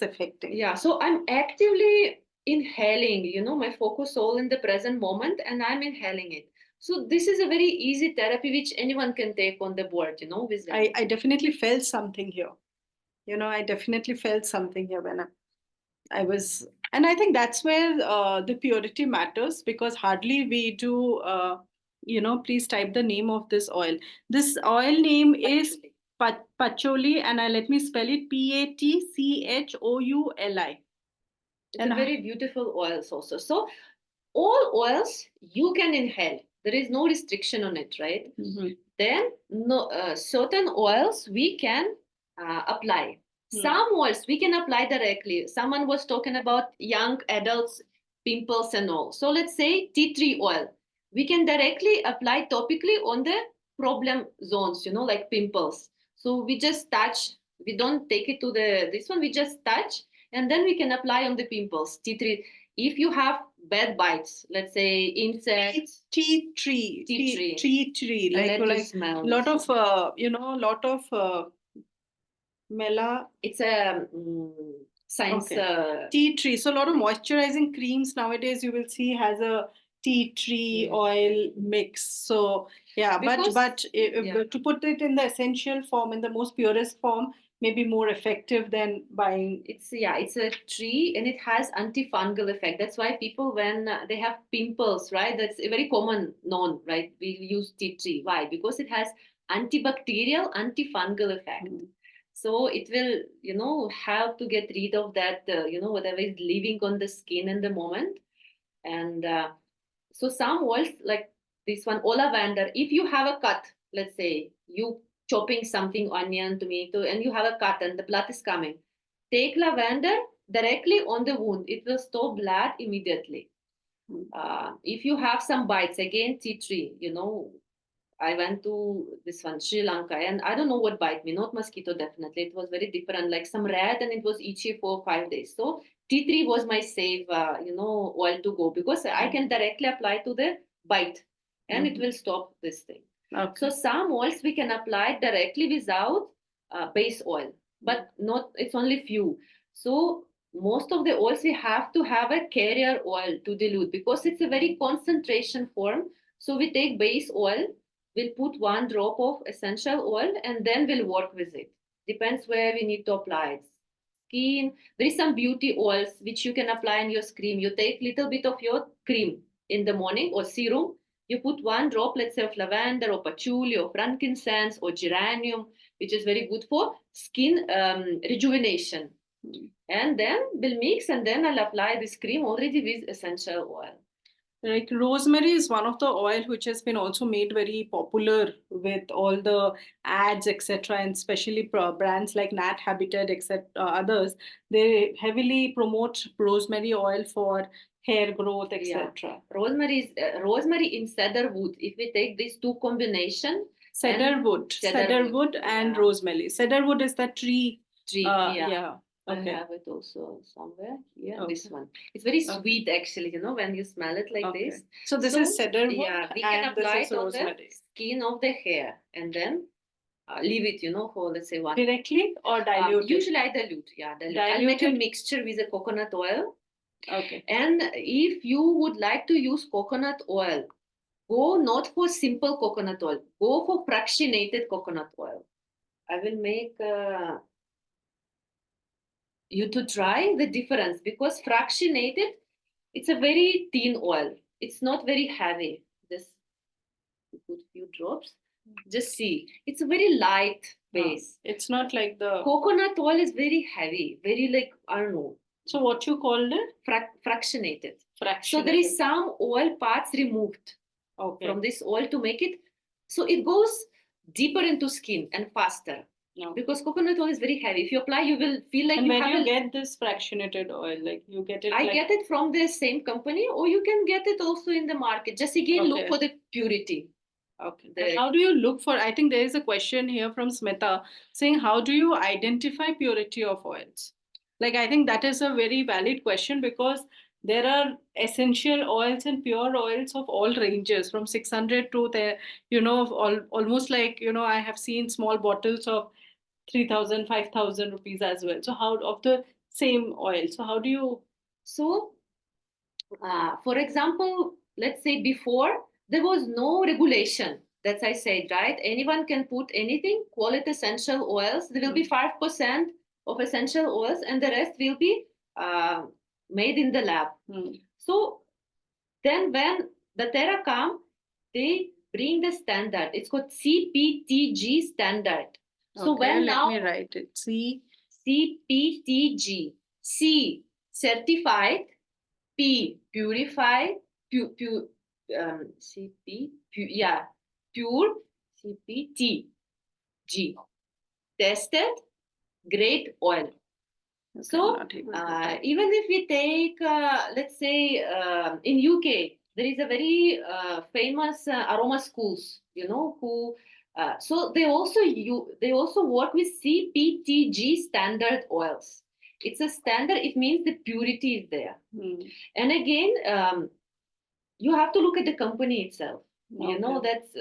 Speaker 1: affecting.
Speaker 2: Yeah, so I'm actively inhaling, my focus all in the present moment, and I'm inhaling it. So this is a very easy therapy which anyone can take on the board, with them.
Speaker 1: I definitely felt something here. I definitely felt something here when I was, and I think that's where the purity matters because hardly we do. Please type the name of this oil. This oil name is patchouli, and let me spell it Patchouli.
Speaker 2: It's a very beautiful oils also. So all oils you can inhale. There is no restriction on it, right?
Speaker 1: Mm-hmm.
Speaker 2: Then certain oils we can apply. Some oils we can apply directly. Someone was talking about young adults, pimples and all. So let's say tea tree oil. We can directly apply topically on the problem zones, like pimples. So we just touch, we don't take it to this one, we just touch and then we can apply on the pimples. Tea tree. If you have bad bites, let's say insects.
Speaker 1: Tea tree. Like lot of mela.
Speaker 2: It's a science.
Speaker 1: Okay. Tea tree. So a lot of moisturizing creams nowadays you will see has a tea tree oil mix. So yeah, because, but to put it in the essential form, in the most purest form, may be more effective than buying.
Speaker 2: It's a tree and it has antifungal effect. That's why people when they have pimples, right? That's a very common known, right? We use tea tree. Why? Because it has antibacterial, antifungal effect. So it will, help to get rid of that, whatever is living on the skin in the moment. And so some oils like this one, lavender, if you have a cut, let's say you chopping something, onion, tomato, and you have a cut and the blood is coming, take lavender directly on the wound. It will stop blood immediately. If you have some bites, again, tea tree, I went to this one, Sri Lanka, and I don't know what bite me, not mosquito, definitely. It was very different, like some rat, and it was itchy for 5 days. So tea tree was my safe, oil to go because I can directly apply to the bite and it will stop this thing. Okay. So some oils we can apply directly without base oil, but not, it's only few. So most of the oils we have to have a carrier oil to dilute because it's a very concentration form. So we take base oil, we'll put 1 drop of essential oil and then we'll work with it. Depends where we need to apply it. Skin, there is some beauty oils which you can apply in your cream. You take little bit of your cream in the morning or serum. You put 1 drop, let's say, of lavender or patchouli or frankincense or geranium, which is very good for skin rejuvenation. And then we'll mix and then I'll apply this cream already with essential oil.
Speaker 1: Like rosemary is one of the oil which has been also made very popular with all the ads, etc., and especially brands like Nat Habitat, etc. Others. They heavily promote rosemary oil for hair growth, etc.
Speaker 2: Yeah. Rosemary in cedarwood. If we take these two combination,
Speaker 1: cedarwood and rosemary. Cedarwood is the tree.
Speaker 2: Yeah. Okay. I have it also somewhere here. Okay. This one. It's very sweet, actually. When you smell it like this.
Speaker 1: So this is cedarwood.
Speaker 2: Yeah, we can apply it on the skin of the hair and then leave it, for let's say 1.
Speaker 1: Directly or dilute?
Speaker 2: Usually I dilute. Yeah, dilute. I'll make a mixture with the coconut oil. Okay. And if you would like to use coconut oil, go not for simple coconut oil. Go for fractionated coconut oil. I will make you to try the difference because fractionated, it's a very thin oil. It's not very heavy. Just put few drops. Just see, it's a very light base.
Speaker 1: No, it's not like the
Speaker 2: coconut oil is very heavy, very like I don't know.
Speaker 1: So what you called it?
Speaker 2: Fractionated. So there is some oil parts removed from this oil to make it. So it goes deeper into skin and faster.
Speaker 1: No.
Speaker 2: because coconut oil is very heavy. If you apply, you will feel like
Speaker 1: And
Speaker 2: you
Speaker 1: where do
Speaker 2: have
Speaker 1: you get this fractionated oil? Like you get it
Speaker 2: I
Speaker 1: like
Speaker 2: get it from the same company, or you can get it also in the market. Just again, look
Speaker 1: Okay.
Speaker 2: for the purity.
Speaker 1: Okay.
Speaker 2: The-
Speaker 1: And how do you look for? I think there is a question here from Smita saying, how do you identify purity of oils? Like, I think that is a very valid question because there are essential oils and pure oils of all ranges from 600 to the, almost like, I have seen small bottles of 3,000, 5,000 rupees as well. So, how of the same oil? So, how do you?
Speaker 2: So, for example, let's say before there was no regulation. That's I said, right? Anyone can put anything, call it essential oils. There will be 5% of essential oils, and the rest will be made in the lab. So then when the Terra come, they bring the standard. It's called CPTG standard. So
Speaker 1: Okay,
Speaker 2: when
Speaker 1: let
Speaker 2: now
Speaker 1: me write it.
Speaker 2: CPTG, C certified, P purified, CP, yeah, pure, CPT, G tested, grade oil.
Speaker 1: Okay,
Speaker 2: So
Speaker 1: not able to type.
Speaker 2: even if we take, let's say, in UK, there is a very famous aroma schools, who. So they also work with CPTG standard oils. It's a standard. It means the purity is there. And again, you have to look at the company itself.
Speaker 1: Okay.
Speaker 2: That's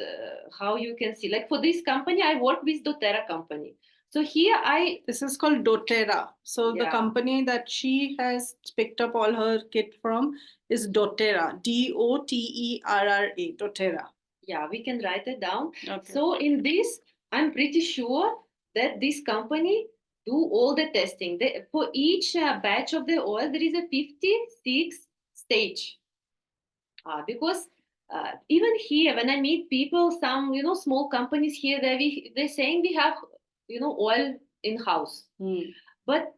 Speaker 2: how you can see. Like for this company, I work with doTERRA company. So here
Speaker 1: This is called doTERRA. So the
Speaker 2: Yeah.
Speaker 1: company that she has picked up all her kit from is doTERRA. DOTERRA. doTERRA.
Speaker 2: Yeah, we can write it down.
Speaker 1: Okay.
Speaker 2: So in this, I'm pretty sure that this company do all the testing. For each batch of the oil, there is a 56 stage. Because even here, when I meet people, some small companies here, they're saying we have oil in house, but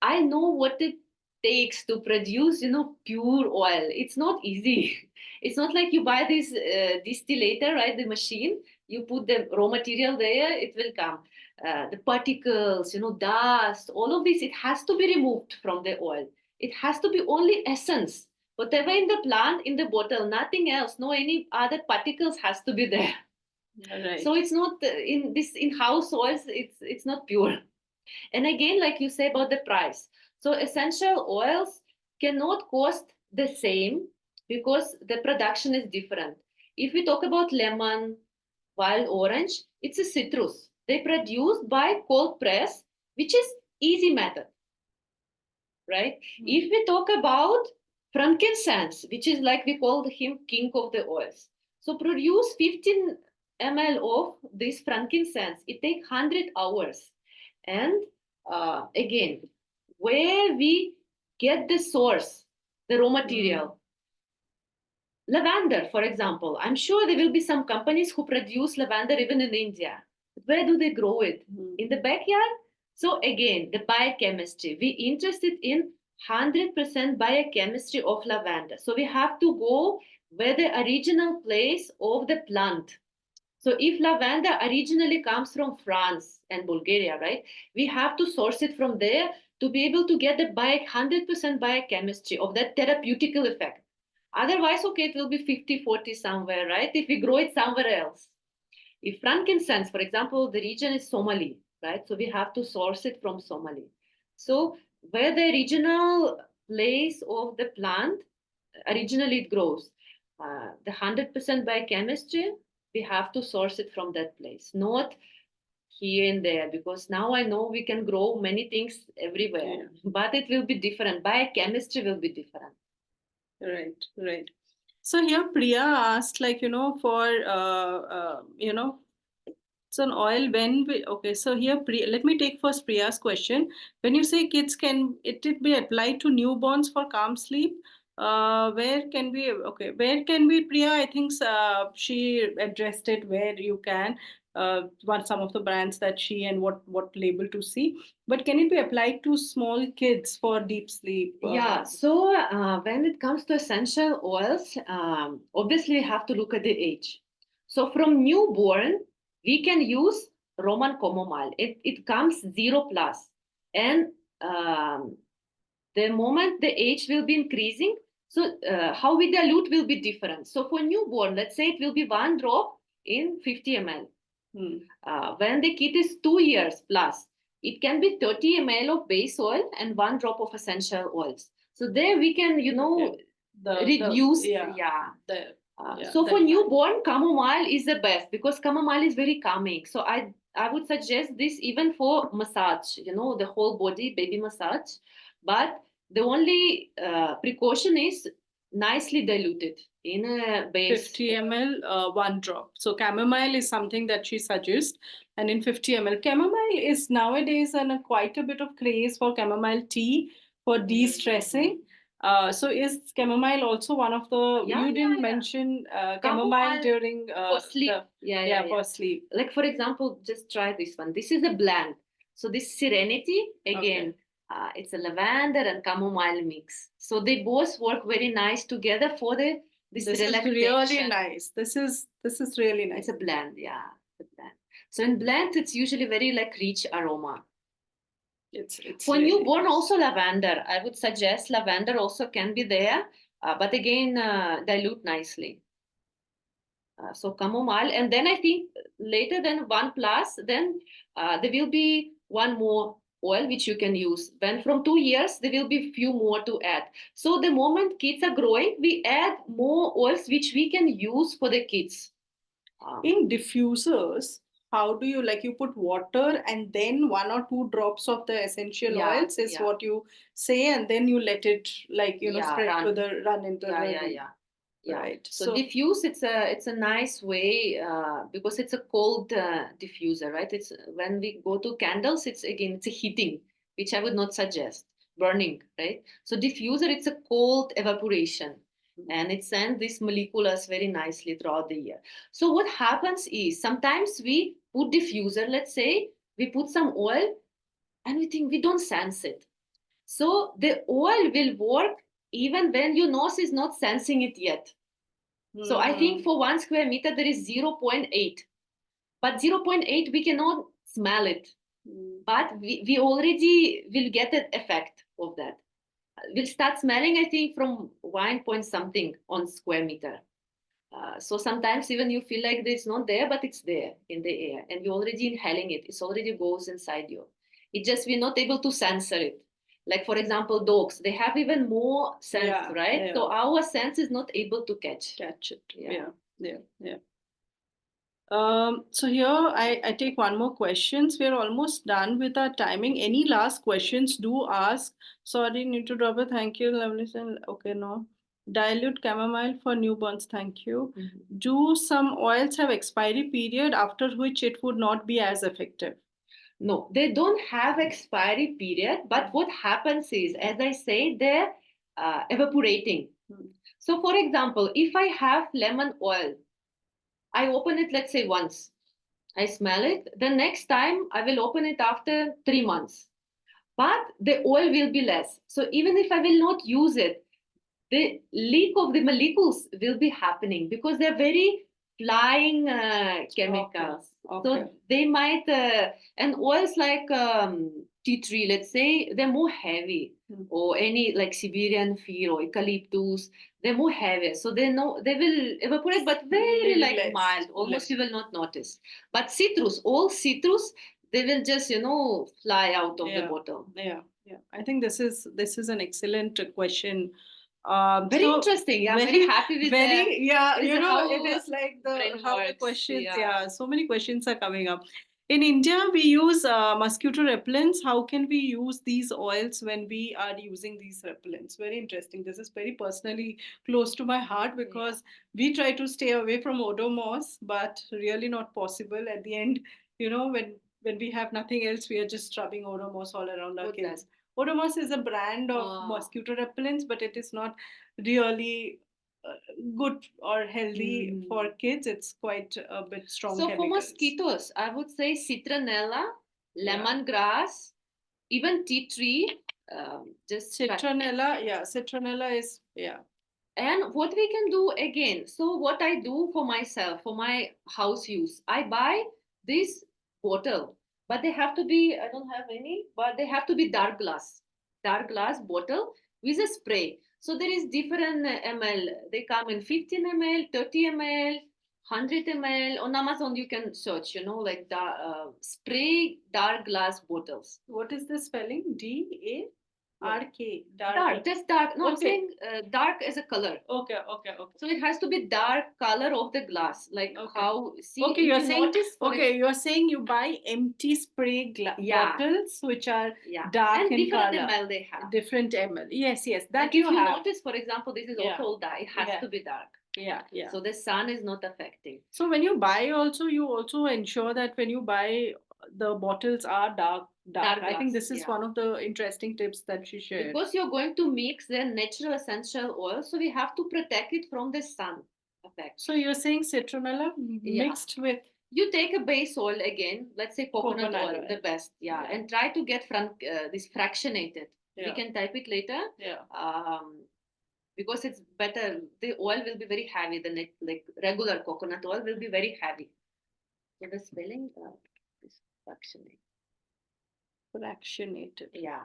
Speaker 2: I know what it takes to produce pure oil. It's not easy. It's not like you buy this distillator, right? The machine, you put the raw material there, it will come. The particles, dust, all of this, it has to be removed from the oil. It has to be only essence. Whatever in the plant, in the bottle, nothing else. No any other particles has to be there.
Speaker 1: Right.
Speaker 2: So it's not in house oils. It's not pure. And again, like you say about the price. So essential oils cannot cost the same because the production is different. If we talk about lemon, wild orange, it's a citrus. They produce by cold press, which is easy method, right? If we talk about frankincense, which is like we call him king of the oils. So produce 15 ml of this frankincense. It takes 100 hours. And again, where we get the source, the raw material. Lavender, for example. I'm sure there will be some companies who produce lavender even in India. Where do they grow it? In the backyard? So again, the biochemistry. We interested in 100% biochemistry of lavender. So we have to go where the original place of the plant. So if lavender originally comes from France and Bulgaria, right, we have to source it from there to be able to get the 100% biochemistry of that therapeutical effect. Otherwise, okay, it will be 50-40 somewhere, right? If we grow it somewhere else. If frankincense, for example, the region is Somali, right? So we have to source it from Somali. So where the regional place of the plant, originally it grows, the 100% biochemistry, we have to source it from that place, not here and there, because now I know we can grow many things everywhere, but it will be different. Biochemistry will be different.
Speaker 1: Right, right. So here Priya asked, like, for, it's an oil when we, okay, so here, let me take first Priya's question. When you say kids, can it be applied to newborns for calm sleep? Where can we, Priya? I think she addressed it where you can, some of the brands that she and what label to see. But can it be applied to small kids for deep sleep?
Speaker 2: Yeah, so when it comes to essential oils, obviously we have to look at the age. So from newborn, we can use Roman chamomile. It comes 0 plus. And the moment the age will be increasing, so how we dilute will be different. So for newborn, let's say it will be 1 drop in 50 ml. When the kid is 2 years plus, it can be 30 ml of base oil and 1 drop of essential oils. So there we can, reduce. So for newborn, chamomile is the best because chamomile is very calming. So I would suggest this even for massage, the whole body baby massage. But the only precaution is nicely diluted in a base.
Speaker 1: 50 ml, 1 drop. So chamomile is something that she suggests. And in 50 ml, chamomile is nowadays quite a bit of craze for chamomile tea for de-stressing. So is chamomile also one of the, you didn't mention chamomile during
Speaker 2: for sleep.
Speaker 1: For sleep.
Speaker 2: Like for example, just try this one. This is a blend. So this Serenity, again, it's a lavender and chamomile mix. So they both work very nice together for this relaxation.
Speaker 1: Is really nice. This is really nice.
Speaker 2: It's a blend, a blend. So in blend, it's usually very like rich aroma.
Speaker 1: It's
Speaker 2: for
Speaker 1: really
Speaker 2: newborn
Speaker 1: nice.
Speaker 2: Also lavender. I would suggest lavender also can be there, but again dilute nicely. So chamomile, and then I think later than 1 plus, then there will be one more oil which you can use. When from 2 years, there will be few more to add. So the moment kids are growing, we add more oils which we can use for the kids.
Speaker 1: In diffusers, how do you, like, you put water and then 1 or 2 drops of the essential oils is what you say, and then you let it spread run into the room. Right.
Speaker 2: So diffuse, it's a nice way because it's a cold diffuser, right? It's when we go to candles, it's a heating, which I would not suggest. Burning, right? So diffuser, it's a cold evaporation, and it sends these molecules very nicely throughout the year. So what happens is sometimes we put diffuser, let's say we put some oil, and we think we don't sense it. So the oil will work even when your nose is not sensing it yet. So I think for 1 square meter, there is 0.8. But 0.8, we cannot smell it. But we already will get an effect of that. We'll start smelling, I think, from 1 point something on square meter. So sometimes even you feel like it's not there, but it's there in the air. And you're already inhaling it. It already goes inside you. It just, we're not able to censor it. Like, for example, dogs, they have even more sense, right? So our sense is not able to catch it.
Speaker 1: So here I take one more questions. We are almost done with our timing. Any last questions? Do ask. Sorry, need to drop it. Thank you, lovely. Okay, no. Dilute chamomile for newborns. Thank you. Do some oils have expiry period after which it would not be as effective?
Speaker 2: No, they don't have expiry period. But what happens is, as I say, they're evaporating. So, for example, if I have lemon oil, I open it, let's say once. I smell it. The next time I will open it after 3 months. But the oil will be less. So even if I will not use it, the leak of the molecules will be happening because they're very flying chemicals. So they might, and oils like tea tree, let's say, they're more heavy, or any like Siberian fir or eucalyptus, they're more heavy. So they will evaporate, but very like mild, almost you will not notice. But citrus, all citrus, they will just, fly out of the bottle.
Speaker 1: Yeah. I think this is an excellent question.
Speaker 2: Very interesting. Yeah, very happy with that.
Speaker 1: It is like how the questions. So many questions are coming up. In India, we use mosquito repellents. How can we use these oils when we are using these repellents? Very interesting. This is very personally close to my heart because we try to stay away from odomos, but really not possible. At the end, when we have nothing else, we are just rubbing odomos all around our kids. Odomos is a brand of mosquito repellents, but it is not really good or healthy for kids. It's quite a bit strong.
Speaker 2: So
Speaker 1: chemicals.
Speaker 2: for mosquitoes, I would say citronella, lemongrass, even tea tree. Just
Speaker 1: citronella, citronella is
Speaker 2: And what we can do again, so what I do for myself, for my house use, I buy this bottle, but they have to be, I don't have any, but they have to be dark glass bottle with a spray. So there is different ml. They come in 15 ml, 30 ml, 100 ml. On Amazon, you can search, like the spray dark glass bottles.
Speaker 1: What is the spelling? D-A-R-K.
Speaker 2: Dark, just dark. No, I'm
Speaker 1: Okay.
Speaker 2: saying dark as a color.
Speaker 1: Okay.
Speaker 2: So it has to be dark color of the glass, like
Speaker 1: Okay.
Speaker 2: how. See,
Speaker 1: Okay,
Speaker 2: if
Speaker 1: you're
Speaker 2: you
Speaker 1: saying
Speaker 2: notice,
Speaker 1: you're saying you buy empty spray
Speaker 2: Yeah.
Speaker 1: bottles which are
Speaker 2: Yeah,
Speaker 1: dark
Speaker 2: and
Speaker 1: in
Speaker 2: different
Speaker 1: color.
Speaker 2: ml they have.
Speaker 1: Different ml. Yes,
Speaker 2: And
Speaker 1: that
Speaker 2: if
Speaker 1: you
Speaker 2: you
Speaker 1: have.
Speaker 2: notice, for example, this is
Speaker 1: Yeah.
Speaker 2: also dark. It has
Speaker 1: Yeah.
Speaker 2: to be dark.
Speaker 1: Yeah.
Speaker 2: So the sun is not affecting.
Speaker 1: So when you buy also, you also ensure that when you buy, the bottles are dark.
Speaker 2: Dark
Speaker 1: I think
Speaker 2: glass,
Speaker 1: this is
Speaker 2: yeah.
Speaker 1: one of the interesting tips that she shared.
Speaker 2: Because you're going to mix the natural essential oil, so we have to protect it from the sun effect.
Speaker 1: So you're saying citronella
Speaker 2: Yeah.
Speaker 1: mixed with
Speaker 2: You take a base oil again, let's say coconut oil, the best,
Speaker 1: Yeah.
Speaker 2: and try to get this fractionated. We
Speaker 1: Yeah.
Speaker 2: can type it later.
Speaker 1: Yeah.
Speaker 2: Because it's better. The oil will be very heavy. Like regular coconut oil will be very heavy. So the spelling is fractionated.
Speaker 1: Fractionated.
Speaker 2: Yeah,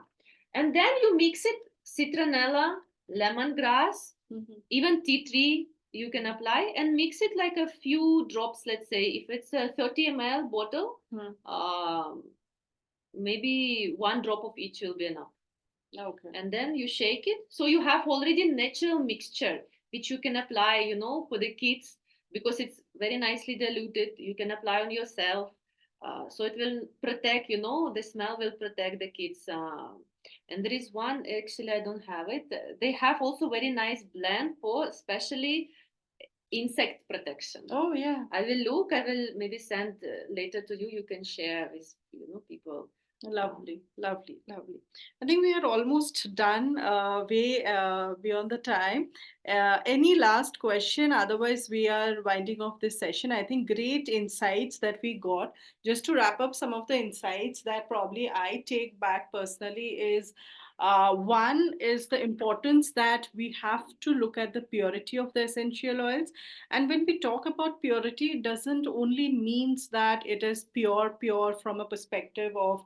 Speaker 2: and then you mix it citronella, lemongrass, even tea tree. You can apply and mix it like a few drops. Let's say if it's a 30 ml bottle, maybe 1 drop of each will be enough.
Speaker 1: Okay.
Speaker 2: And then you shake it. So you have already natural mixture, which you can apply, for the kids, because it's very nicely diluted. You can apply on yourself. So it will protect, the smell will protect the kids. And there is one, actually, I don't have it. They have also very nice blend for especially insect protection.
Speaker 1: Oh, yeah.
Speaker 2: I will maybe send later to you. You can share with, people.
Speaker 1: Lovely. I think we are almost done, way beyond the time. Any last question? Otherwise, we are winding off this session. I think great insights that we got. Just to wrap up some of the insights that probably I take back personally is one is the importance that we have to look at the purity of the essential oils. And when we talk about purity, it doesn't only means that it is pure from a perspective of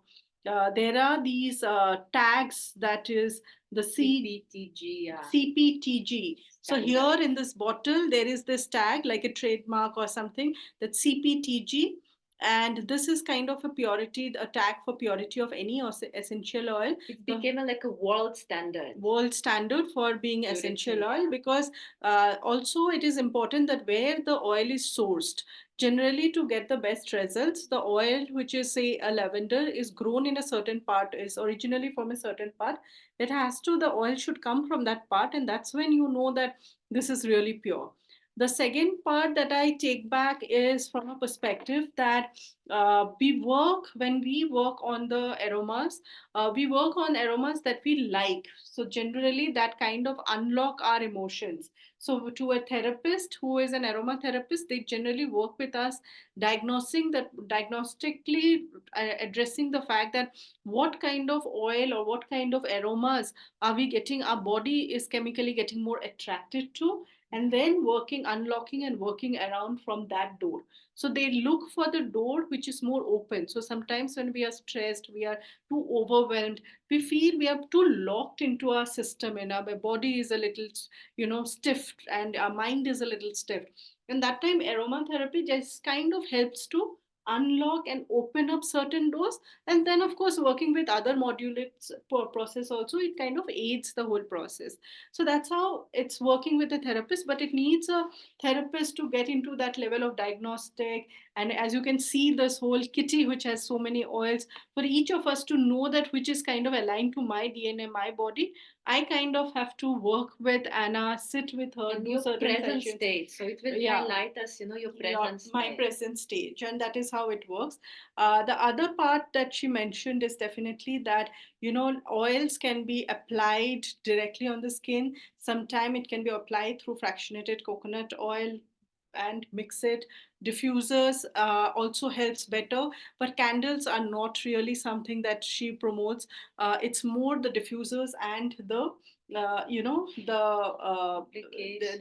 Speaker 1: there are these tags that is the
Speaker 2: CPTG. Yeah.
Speaker 1: CPTG. So
Speaker 2: Standard.
Speaker 1: here in this bottle, there is this tag like a trademark or something that CPTG. And this is kind of a tag for purity of any essential oil.
Speaker 2: It became like a world standard.
Speaker 1: World standard for being
Speaker 2: Purity,
Speaker 1: essential oil,
Speaker 2: yeah.
Speaker 1: because also it is important that where the oil is sourced, generally to get the best results, the oil which is say a lavender is grown in a certain part, is originally from a certain part, the oil should come from that part, and that's when you know that this is really pure. The second part that I take back is from a perspective that when we work on the aromas, we work on aromas that we like. So generally that kind of unlock our emotions. So to a therapist who is an aromatherapist, they generally work with us diagnostically addressing the fact that what kind of oil or what kind of aromas are we getting, our body is chemically getting more attracted to, and then unlocking and working around from that door. So they look for the door which is more open. So sometimes when we are stressed, we are too overwhelmed, we feel we are too locked into our system, and our body is a little stiff, and our mind is a little stiff. And that time aromatherapy just kind of helps to unlock and open up certain doors. And then of course working with other modulates process also, it kind of aids the whole process. So that's how it's working with a therapist, but it needs a therapist to get into that level of diagnostic. And as you can see, this whole kitty which has so many oils, for each of us to know that which is kind of aligned to my DNA, my body, I kind of have to work with Anna, sit with her,
Speaker 2: in
Speaker 1: do
Speaker 2: your
Speaker 1: certain
Speaker 2: present
Speaker 1: sessions.
Speaker 2: state. So it will
Speaker 1: Yeah.
Speaker 2: highlight us, your present state.
Speaker 1: My present stage, and that is how it works. The other part that she mentioned is definitely that oils can be applied directly on the skin. Sometime it can be applied through fractionated coconut oil and mix it. Diffusers also helps better, but candles are not really something that she promotes. It's more the diffusers and the the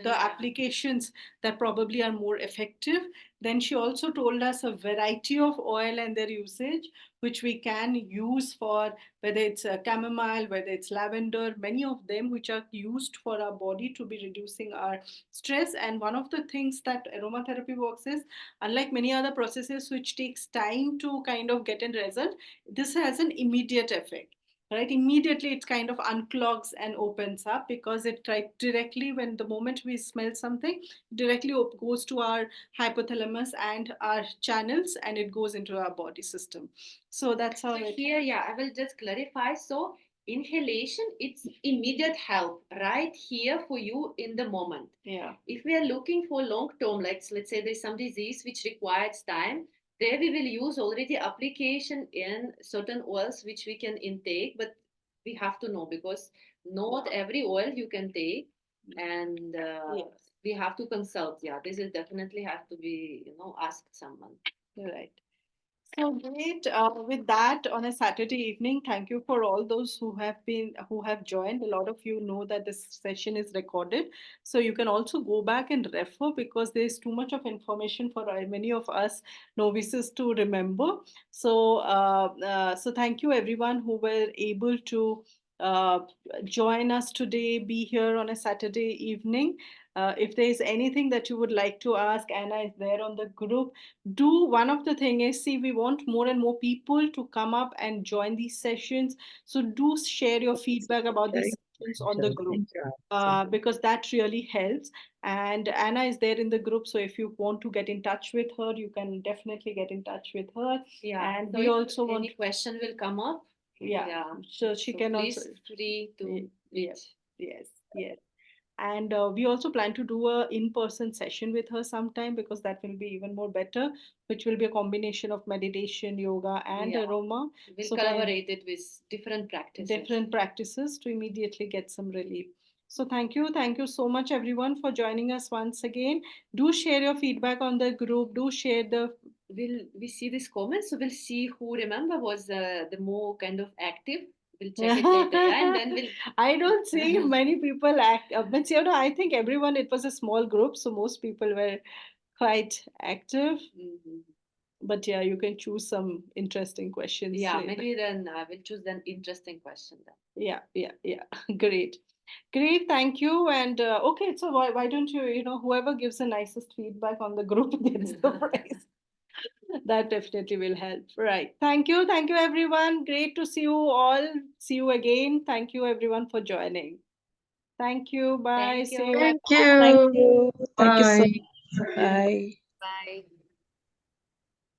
Speaker 1: applications that probably are more effective. Then she also told us a variety of oil and their usage, which we can use for whether it's chamomile, whether it's lavender, many of them which are used for our body to be reducing our stress. And one of the things that aromatherapy works is, unlike many other processes which takes time to kind of get a result, this has an immediate effect, right? Immediately it kind of unclogs and opens up, because it directly, when the moment we smell something, directly goes to our hypothalamus and our channels, and it goes into our body system. So that's how
Speaker 2: So
Speaker 1: it.
Speaker 2: here, yeah, I will just clarify. So inhalation, it's immediate help right here for you in the moment.
Speaker 1: Yeah.
Speaker 2: If we are looking for long term, like let's say there's some disease which requires time, there we will use already application in certain oils which we can intake, but we have to know because not every oil you can take, and
Speaker 1: Yes.
Speaker 2: we have to consult. Yeah, this is definitely have to be ask someone.
Speaker 1: Right. So great. With that, on a Saturday evening, thank you for all those who have joined. A lot of you know that this session is recorded, so you can also go back and refer, because there is too much of information for many of us novices to remember. So thank you everyone who were able to uh, join us today, be here on a Saturday evening. If there is anything that you would like to ask, Anna is there on the group. Do one of the thing is, see, we want more and more people to come up and join these sessions, so do share your feedback about these sessions on the group, because that really helps. And Anna is there in the group, so if you want to get in touch with her, you can definitely get in touch with her.
Speaker 2: Yeah.
Speaker 1: And
Speaker 2: So
Speaker 1: we
Speaker 2: if
Speaker 1: also want,
Speaker 2: any question will come up,
Speaker 1: yeah, so she
Speaker 2: so
Speaker 1: can
Speaker 2: please
Speaker 1: also,
Speaker 2: free to
Speaker 1: yes, yes, yes. And we also plan to do a in-person session with her sometime, because that will be even more better, which will be a combination of meditation, yoga, and
Speaker 2: Yeah.
Speaker 1: aroma.
Speaker 2: We'll
Speaker 1: So
Speaker 2: collaborate it with different practices.
Speaker 1: different practices to immediately get some relief. So thank you so much everyone for joining us once again. Do share your feedback on the group. Do share the.
Speaker 2: Will we see these comments? So we'll see who remember was the more kind of active. We'll check it later, yeah, and then we'll.
Speaker 1: I don't see many people act. But I think everyone. It was a small group, so most people were quite active.
Speaker 2: Mhm.
Speaker 1: But yeah, you can choose some interesting questions.
Speaker 2: Yeah,
Speaker 1: later.
Speaker 2: maybe then we'll choose an interesting question then.
Speaker 1: Yeah. Great. Great, thank you. And okay, so why don't you, whoever gives the nicest feedback on the group gets the prize. That definitely will help. Right. Thank you, everyone. Great to see you all. See you again. Thank you, everyone, for joining. Thank you. Bye.
Speaker 2: Thank
Speaker 1: See
Speaker 2: you.
Speaker 1: you.
Speaker 3: Thank you. Thank you so
Speaker 5: Bye.
Speaker 3: much. Bye.
Speaker 2: Bye.